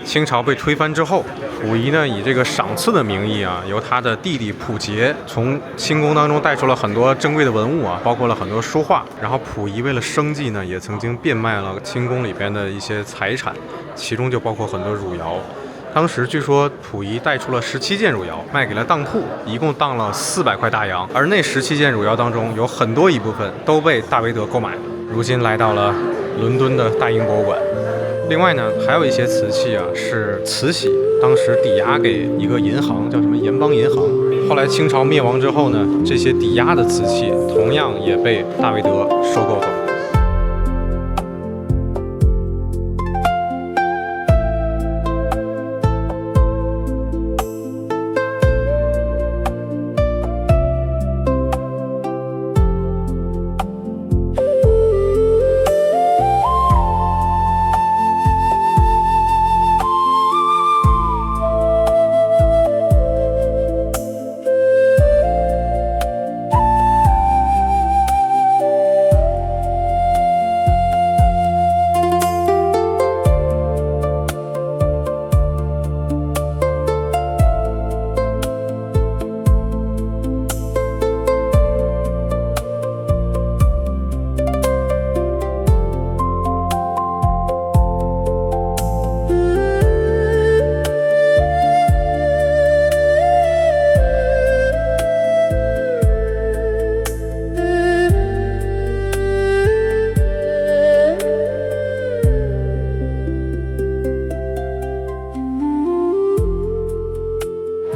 清朝被推翻之后，溥仪呢以这个赏赐的名义啊，由他的弟弟溥杰从清宫当中带出了很多珍贵的文物啊，包括了很多书画。然后溥仪为了生计呢，也曾经变卖了清宫里边的一些财产，其中就包括很多汝窑。当时据说溥仪带出了17件汝窑，卖给了当铺，一共当了400块大洋。而那17件汝窑当中，有很多一部分都被大维德购买，如今来到了伦敦的大英博物馆。另外呢，还有一些瓷器啊是慈禧当时抵押给一个银行，叫什么盐邦银行。后来清朝灭亡之后呢，这些抵押的瓷器同样也被大维德收购走。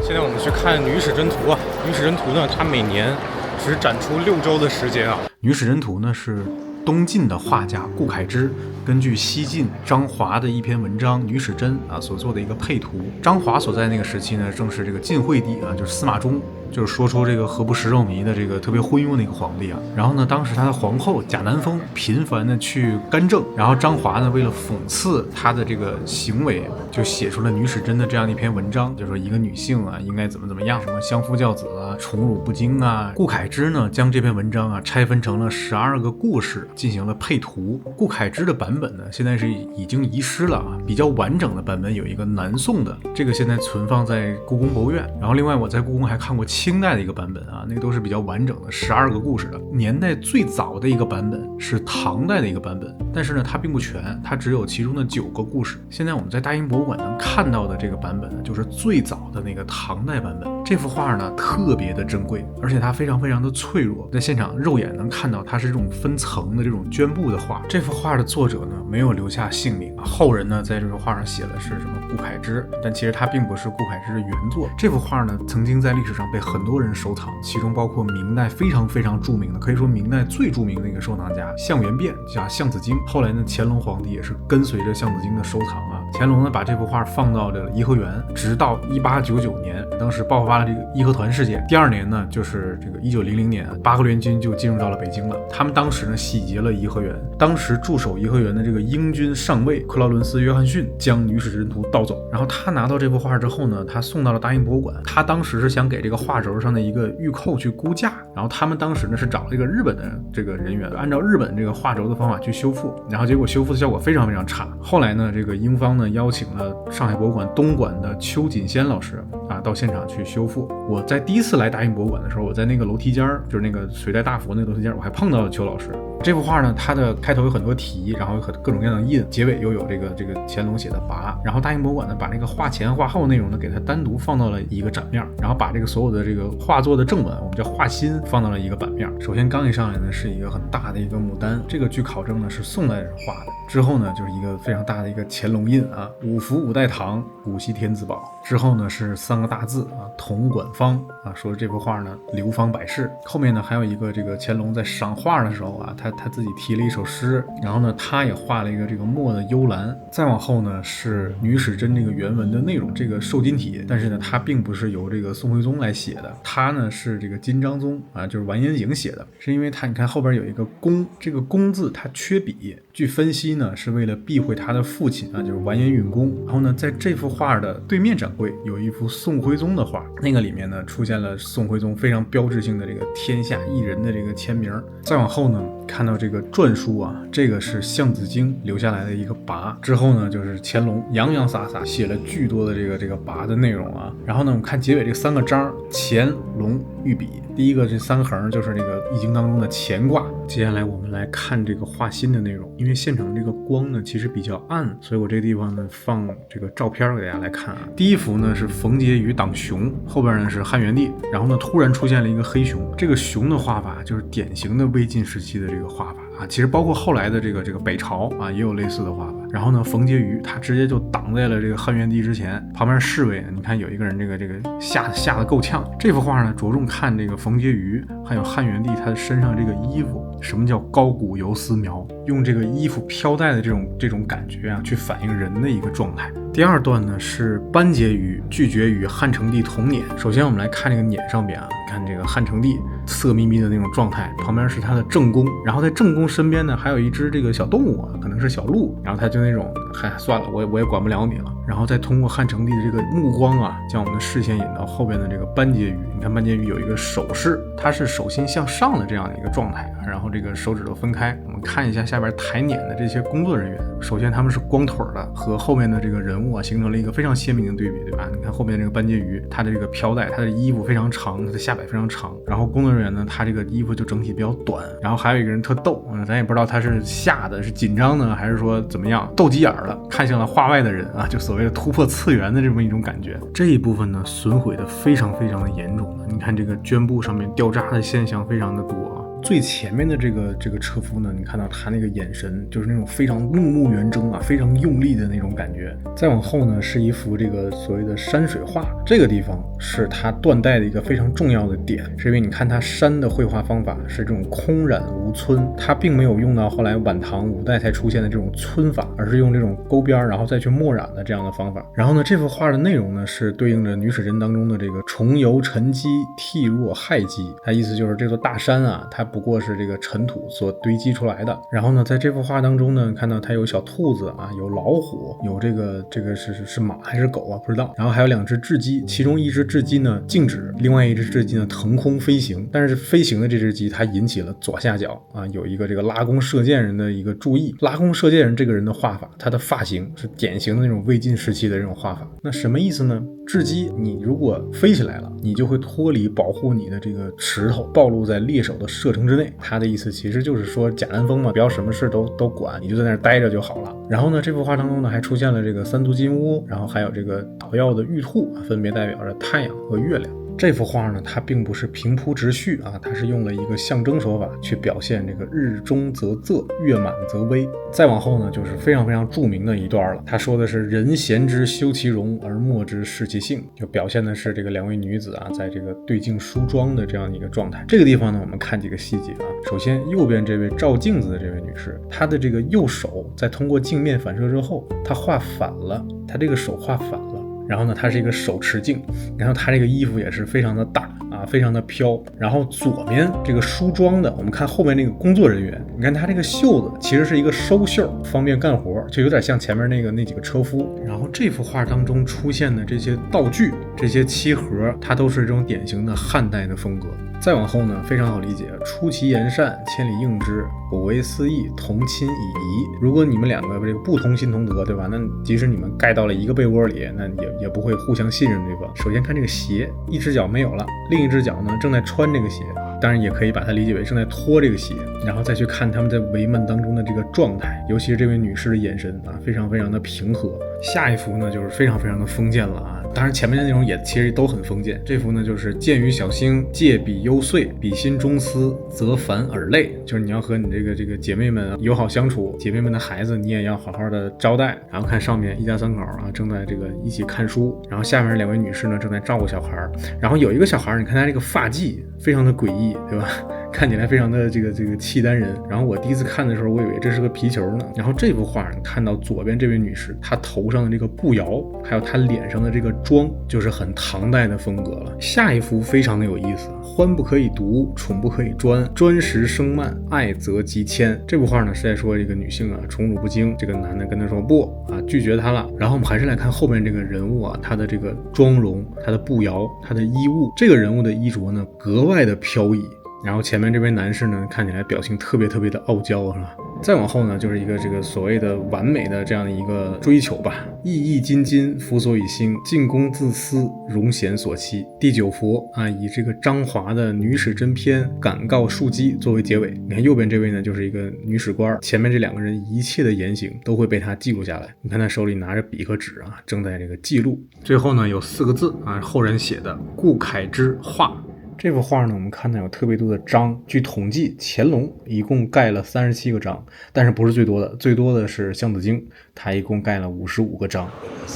现在我们去看《女史箴图》啊，《女史箴图》呢，它每年只展出6周的时间啊。《女史箴图》呢是东晋的画家顾恺之根据西晋张华的一篇文章《女史箴》啊所做的一个配图。张华所在那个时期呢，正是这个晋惠帝啊，就是司马衷，就是说出这个何不食肉糜的这个特别昏庸的一个皇帝啊。然后呢，当时他的皇后贾南风频繁的去干政，然后张华呢为了讽刺他的这个行为，就写出了《女史箴》的这样一篇文章，就说一个女性啊应该怎么样，什么相夫教子啊，宠辱不惊啊。顾恺之呢将这篇文章啊拆分成了12个故事，进行了配图。顾恺之的版本呢现在是已经遗失了啊，比较完整的版本有一个南宋的，这个现在存放在故宫博物院。然后另外我在故宫还看过清代的一个版本啊，那个都是比较完整的12个故事的。年代最早的一个版本是唐代的一个版本，但是呢它并不全，它只有其中的9个故事。现在我们在大英博物馆能看到的这个版本呢，就是最早的那个唐代版本。这幅画呢特别的珍贵，而且它非常的脆弱，在现场肉眼能看到它是这种分层的这种绢布的画。这幅画的作者呢没有留下姓名，后人呢在这幅画上写的是什么顾恺之，但其实它并不是顾恺之的原作。这幅画呢曾经在历史上被很多人收藏，其中包括明代非常著名的，可以说明代最著名的一个收藏家项元汴，叫项子京。后来呢乾隆皇帝也是跟随着项子京的收藏啊，乾隆呢把这幅画放到了颐和园，直到1899年，当时爆发了这个义和团事件。第2年呢就是这个1900年，八国联军就进入到了北京了。他们当时呢洗劫了颐和园，当时驻守颐和园的这个英军上尉克劳伦斯·约翰逊将《女史箴图》盗走，然后他拿到这幅画之后呢，他送到了大英博物馆。他当时是想给这个画轴上的一个玉扣去估价，然后他们当时呢是找了一个日本的这个人员，按照日本这个画轴的方法去修复，然后结果修复的效果非常差。后来呢这个英方呢邀请了上海博物馆东馆的邱锦仙老师啊到现场去修复。我在第一次来大英博物馆的时候，我在那个楼梯间，就是那个隋代大佛那个楼梯间，我还碰到了邱老师。这幅画呢它的开头有很多题，然后有各种各样的印，结尾又有这个乾隆写的跋。然后大英博物馆呢把那个画前画后内容呢给它单独放到了一个展面，然后把这个所有的这个画作的正文，我们叫画心，放到了一个版面。首先刚一上来呢是一个很大的一个牡丹，这个据考证呢是宋代人画的。之后呢就是一个非常大的一个乾隆印啊，五福五代堂，古稀天子宝。之后呢是3个大字啊，统管方啊，说这幅画呢流芳百世。后面呢还有一个这个乾隆在赏画的时候啊，他自己题了一首诗，然后呢他也画了一个这个墨的幽兰。再往后呢是女史箴这个原文的内容，这个瘦金体，但是呢它并不是由这个宋徽宗来写的，它呢是这个金章宗啊，就是完颜景写的。是因为他你看后边有一个公，这个公字它缺笔，据分析呢是为了避讳他的父亲啊，就是完颜允公。然后呢在这幅画的对面展柜有一幅宋徽宗的画，那个里面呢出现了宋徽宗非常标志性的这个天下一人的这个签名。再往后呢看到这个篆书啊，这个是项子京留下来的一个跋。之后呢就是乾隆洋洋洒洒写了巨多的这个跋的内容啊。然后呢我们看结尾这3个章，乾隆御笔，第一个这3横就是这个易经当中的乾卦。接下来我们来看这个画心的内容，因为现场这个光呢其实比较暗，所以我这个地方呢放这个照片给大家来看啊。第一幅呢是冯婕妤挡熊，后边呢是汉元帝，然后呢突然出现了一个黑熊，这个熊的画法就是典型的魏晋时期的这个画法啊，其实包括后来的这个北朝啊也有类似的画法。然后呢，冯婕妤她直接就挡在了这个汉元帝之前，旁边侍卫，你看有一个人这个吓得够呛。这幅画呢，着重看这个冯婕妤还有汉元帝他身上这个衣服，什么叫高古游丝描，用这个衣服飘带的这种感觉啊，去反映人的一个状态。第二段呢是班婕妤拒绝与汉成帝同辇。首先我们来看这个辇上边啊，看这个汉成帝色眯眯的那种状态，旁边是他的正宫，然后在正宫身边呢还有一只这个小动物啊，可能是小鹿，然后他就那种算了，我也管不了你了。然后再通过汉成帝的这个目光啊，将我们的视线引到后边的这个班婕妤。你看班婕妤有一个手势，它是手心向上的这样的一个状态，然后这个手指头分开。我们看一下下边抬辇的这些工作人员，首先他们是光腿的，和后面的这个人物啊形成了一个非常鲜明的对比，对吧？你看后面这个班婕妤，她的这个飘带，她的衣服非常长，她的下摆非常长，然后工作人员呢，他这个衣服就整体比较短，然后还有一个人特逗，咱也不知道他是吓的是紧张呢，还是说怎么样，斗鸡眼了，看向了画外的人啊，就所谓的突破次元的这么一种感觉。这一部分呢损毁的非常非常的严重的，你看这个绢布上面掉渣的现象非常的多啊。最前面的这个车夫呢，你看到他那个眼神就是那种非常怒目圆睁啊，非常用力的那种感觉。再往后呢是一幅这个所谓的山水画，这个地方是他断代的一个非常重要的点，是因为你看他山的绘画方法是这种空染无皴，他并没有用到后来晚唐五代才出现的这种皴法，而是用这种勾边然后再去墨染的这样的方法。然后呢，这幅画的内容呢是对应着女史箴当中的这个重游沉积，替若害积，它意思就是这座大山啊，它不过是这个尘土所堆积出来的。然后呢，在这幅画当中呢，看到它有小兔子啊，有老虎，有这个是马还是狗啊，不知道。然后还有两只雉鸡，其中一只雉鸡呢静止，另外一只雉鸡呢腾空飞行。但是飞行的这只鸡，它引起了左下角啊有一个这个拉弓射箭人的一个注意。拉弓射箭人这个人的画法，他的发型是典型的那种魏晋时期的这种画法。那什么意思呢？雉鸡你如果飞起来了，你就会脱离保护你的这个石头，暴露在猎手的射程之内。他的意思其实就是说贾南风嘛，不要什么事都管，你就在那儿待着就好了。然后呢，这幅画当中呢还出现了这个三足金乌，然后还有这个捣药的玉兔啊，分别代表着太阳和月亮。这幅画呢，它并不是平铺直叙啊，它是用了一个象征手法去表现这个日中则仄，月满则微。再往后呢，就是非常非常著名的一段了。他说的是人贤之修其容，而莫之视其性，就表现的是这个两位女子啊，在这个对镜梳妆的这样一个状态。这个地方呢，我们看几个细节啊。首先，右边这位照镜子的这位女士，她的这个右手在通过镜面反射之后，她画反了，她这个手画反了。然后呢，它是一个手持镜，然后它这个衣服也是非常的大啊，非常的飘。然后左边这个梳妆的，我们看后面那个工作人员，你看他这个袖子其实是一个收袖，方便干活，就有点像前面那几个车夫。然后这幅画当中出现的这些道具，这些漆盒，它都是这种典型的汉代的风格。再往后呢，非常好理解，出其言善，千里应之，我为私意，同亲以仪。如果你们两个这个不同心同德，对吧？那即使你们盖到了一个被窝里，那也不会互相信任对方。首先看这个鞋，一只脚没有了，另一只脚呢正在穿这个鞋，当然也可以把它理解为正在脱这个鞋。然后再去看他们在帷幔当中的这个状态，尤其是这位女士的眼神啊，非常非常的平和。下一幅呢就是非常非常的封建了啊，当然前面的内容也其实都很封建。这幅呢就是鉴于小星，借笔幽邃，笔心中思，则烦而累，就是你要和你这个姐妹们友好相处，姐妹们的孩子你也要好好的招待。然后看上面一家三口啊正在这个一起看书，然后下面两位女士呢正在照顾小孩，然后有一个小孩，你看他这个发髻非常的诡异，对吧？看起来非常的这个契丹人。然后我第一次看的时候，我以为这是个皮球呢。然后这幅画你看到左边这位女士，她头上的这个步摇，还有她脸上的这个妆，就是很唐代的风格了。下一幅非常的有意思，欢不可以独，宠不可以专，专时生慢，爱则即迁。这幅画呢是在说这个女性啊宠辱不惊，这个男的跟她说不啊，拒绝她了。然后我们还是来看后面这个人物啊，她的这个妆容，她的步摇，她的衣物，这个人物的衣着呢格外的飘逸。然后前面这位男士呢，看起来表情特别的傲娇，是吧？再往后呢，就是一个这个所谓的完美的这样的一个追求吧。意意津津，夫所以兴，进宫自私，荣贤所期。第9幅啊，以这个张华的《女史箴篇》感告庶几作为结尾。你看右边这位呢，就是一个女史官，前面这两个人一切的言行都会被他记录下来。你看他手里拿着笔和纸啊，正在这个记录。最后呢，有4个字啊，后人写的：顾恺之画。这幅画呢，我们看到有特别多的章。据统计，乾隆一共盖了37个章，但是不是最多的，最多的是箱子经，他一共盖了55个章。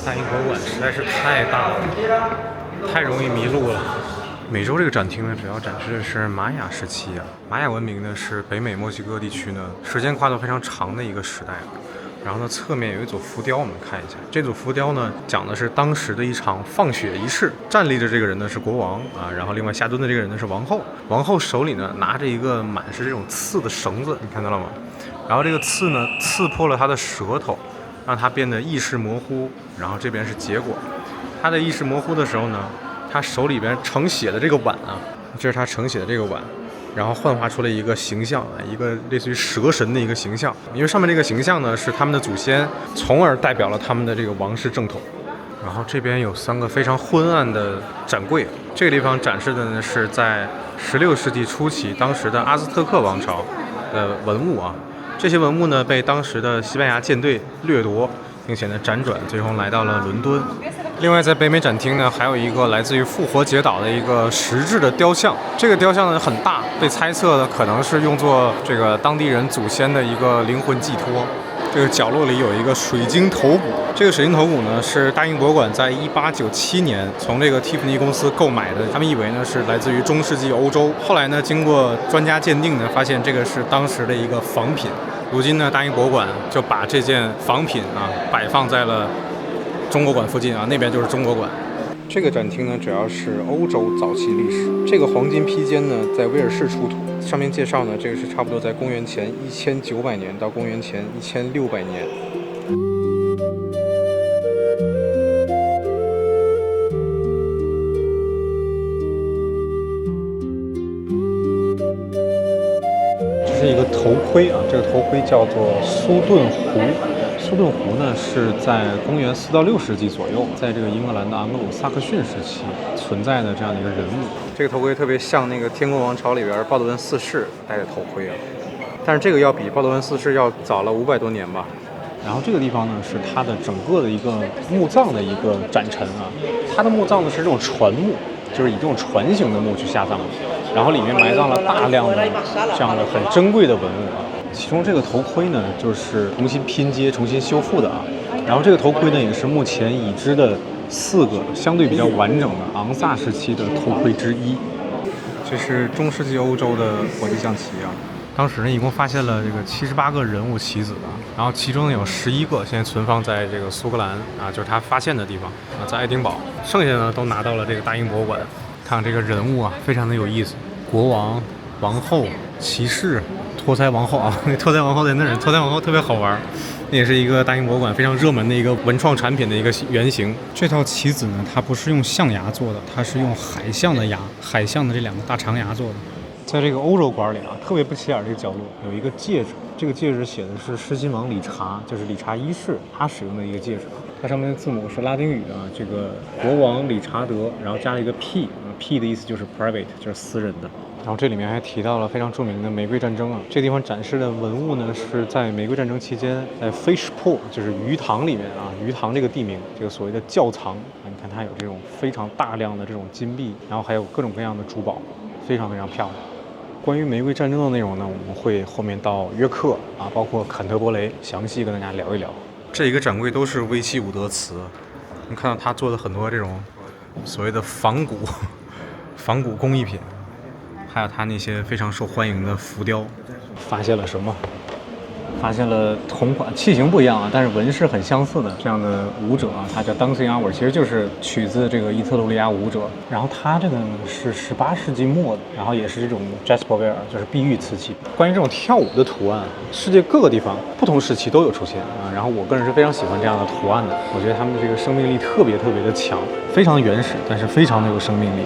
大英博物馆实在是太大了，太容易迷路了。美洲这个展厅呢，主要展示的是玛雅时期啊。玛雅文明呢是北美墨西哥地区呢时间跨度非常长的一个时代啊。然后呢，侧面有一组浮雕，我们看一下。这组浮雕呢，讲的是当时的一场放血仪式。站立着这个人呢是国王啊，然后另外下蹲的这个人呢是王后。王后手里呢拿着一个满是这种刺的绳子，你看到了吗？然后这个刺呢刺破了他的舌头，让他变得意识模糊。然后这边是结果，他的意识模糊的时候呢，他手里边盛血的这个碗啊，这是他盛血的这个碗。然后幻化出了一个形象，一个类似于蛇神的一个形象，因为上面这个形象呢是他们的祖先，从而代表了他们的这个王室正统。然后这边有3个非常昏暗的展柜，这个地方展示的呢是在16世纪初期当时的阿兹特克王朝的文物啊，这些文物呢被当时的西班牙舰队掠夺，并且呢辗转最终来到了伦敦。另外，在北美展厅呢，还有一个来自于复活节岛的一个石质的雕像。这个雕像呢很大，被猜测的可能是用作这个当地人祖先的一个灵魂寄托。这个角落里有一个水晶头骨，这个水晶头骨呢是大英博物馆在1897年从这个蒂芙尼公司购买的，他们以为呢是来自于中世纪欧洲，后来呢经过专家鉴定呢，发现这个是当时的一个仿品。如今呢，大英博物馆就把这件仿品啊摆放在了中国馆附近啊，那边就是中国馆。这个展厅呢，主要是欧洲早期历史。这个黄金披肩呢，在威尔士出土。上面介绍呢，这个是差不多在公元前1900年到公元前1600年。这是一个头盔啊，这个头盔叫做苏顿湖。苏顿湖呢是在公元4到6世纪左右，在这个英格兰的盎格鲁撒克逊时期存在的这样的一个人物。这个头盔特别像那个《天国王朝》里边鲍德温四世戴的头盔啊，但是这个要比鲍德温四世要早了500多年吧。然后这个地方呢是它的整个的一个墓葬的一个展陈啊，它的墓葬呢是这种船墓，就是以这种船形的墓去下葬，然后里面埋葬了大量的这样的很珍贵的文物啊。其中这个头盔呢，就是重新拼接、重新修复的啊。然后这个头盔呢，也是目前已知的4个相对比较完整的昂萨时期的头盔之一。这是中世纪欧洲的国际象棋啊。当时呢，一共发现了这个78个人物棋子啊，然后其中有11个现在存放在这个苏格兰啊，就是他发现的地方啊，在爱丁堡。剩下的呢都拿到了这个大英博物馆。看这个人物啊，非常的有意思，国王、王后、骑士。托腮王后啊，那托腮王后在那儿，托腮王后特别好玩，那也是一个大英博物馆非常热门的一个文创产品的一个原型。这套棋子呢，它不是用象牙做的，它是用海象的牙，海象的这2个大长牙做的。在这个欧洲馆里啊，特别不起眼这个角落有一个戒指，这个戒指写的是狮心王理查，就是理查1世他使用的一个戒指，它上面的字母是拉丁语啊，这个国王理查德，然后加了一个 P 的意思就是 private， 就是私人的。然后这里面还提到了非常著名的玫瑰战争啊，这个地方展示的文物呢是在玫瑰战争期间，在 Fish Pool 就是鱼塘里面啊，鱼塘这个地名，这个所谓的窖藏，你看它有这种非常大量的这种金币，然后还有各种各样的珠宝，非常非常漂亮。关于玫瑰战争的内容呢，我们会后面到约克啊，包括坎特伯雷，详细跟大家聊一聊。这一个展柜都是威希伍德瓷，你看到他做的很多这种所谓的仿古工艺品。还有他那些非常受欢迎的浮雕。发现了什么？发现了同款，器型不一样啊，但是纹饰很相似的这样的舞者啊，它叫 Dancing Hour， 其实就是取自这个伊特鲁里亚舞者。然后它这个呢是18世纪末的，然后也是这种 Jasperware， 就是碧玉瓷器。关于这种跳舞的图案，世界各个地方不同时期都有出现啊。然后我个人是非常喜欢这样的图案的，我觉得他们的这个生命力特别的强，非常原始，但是非常的有生命力。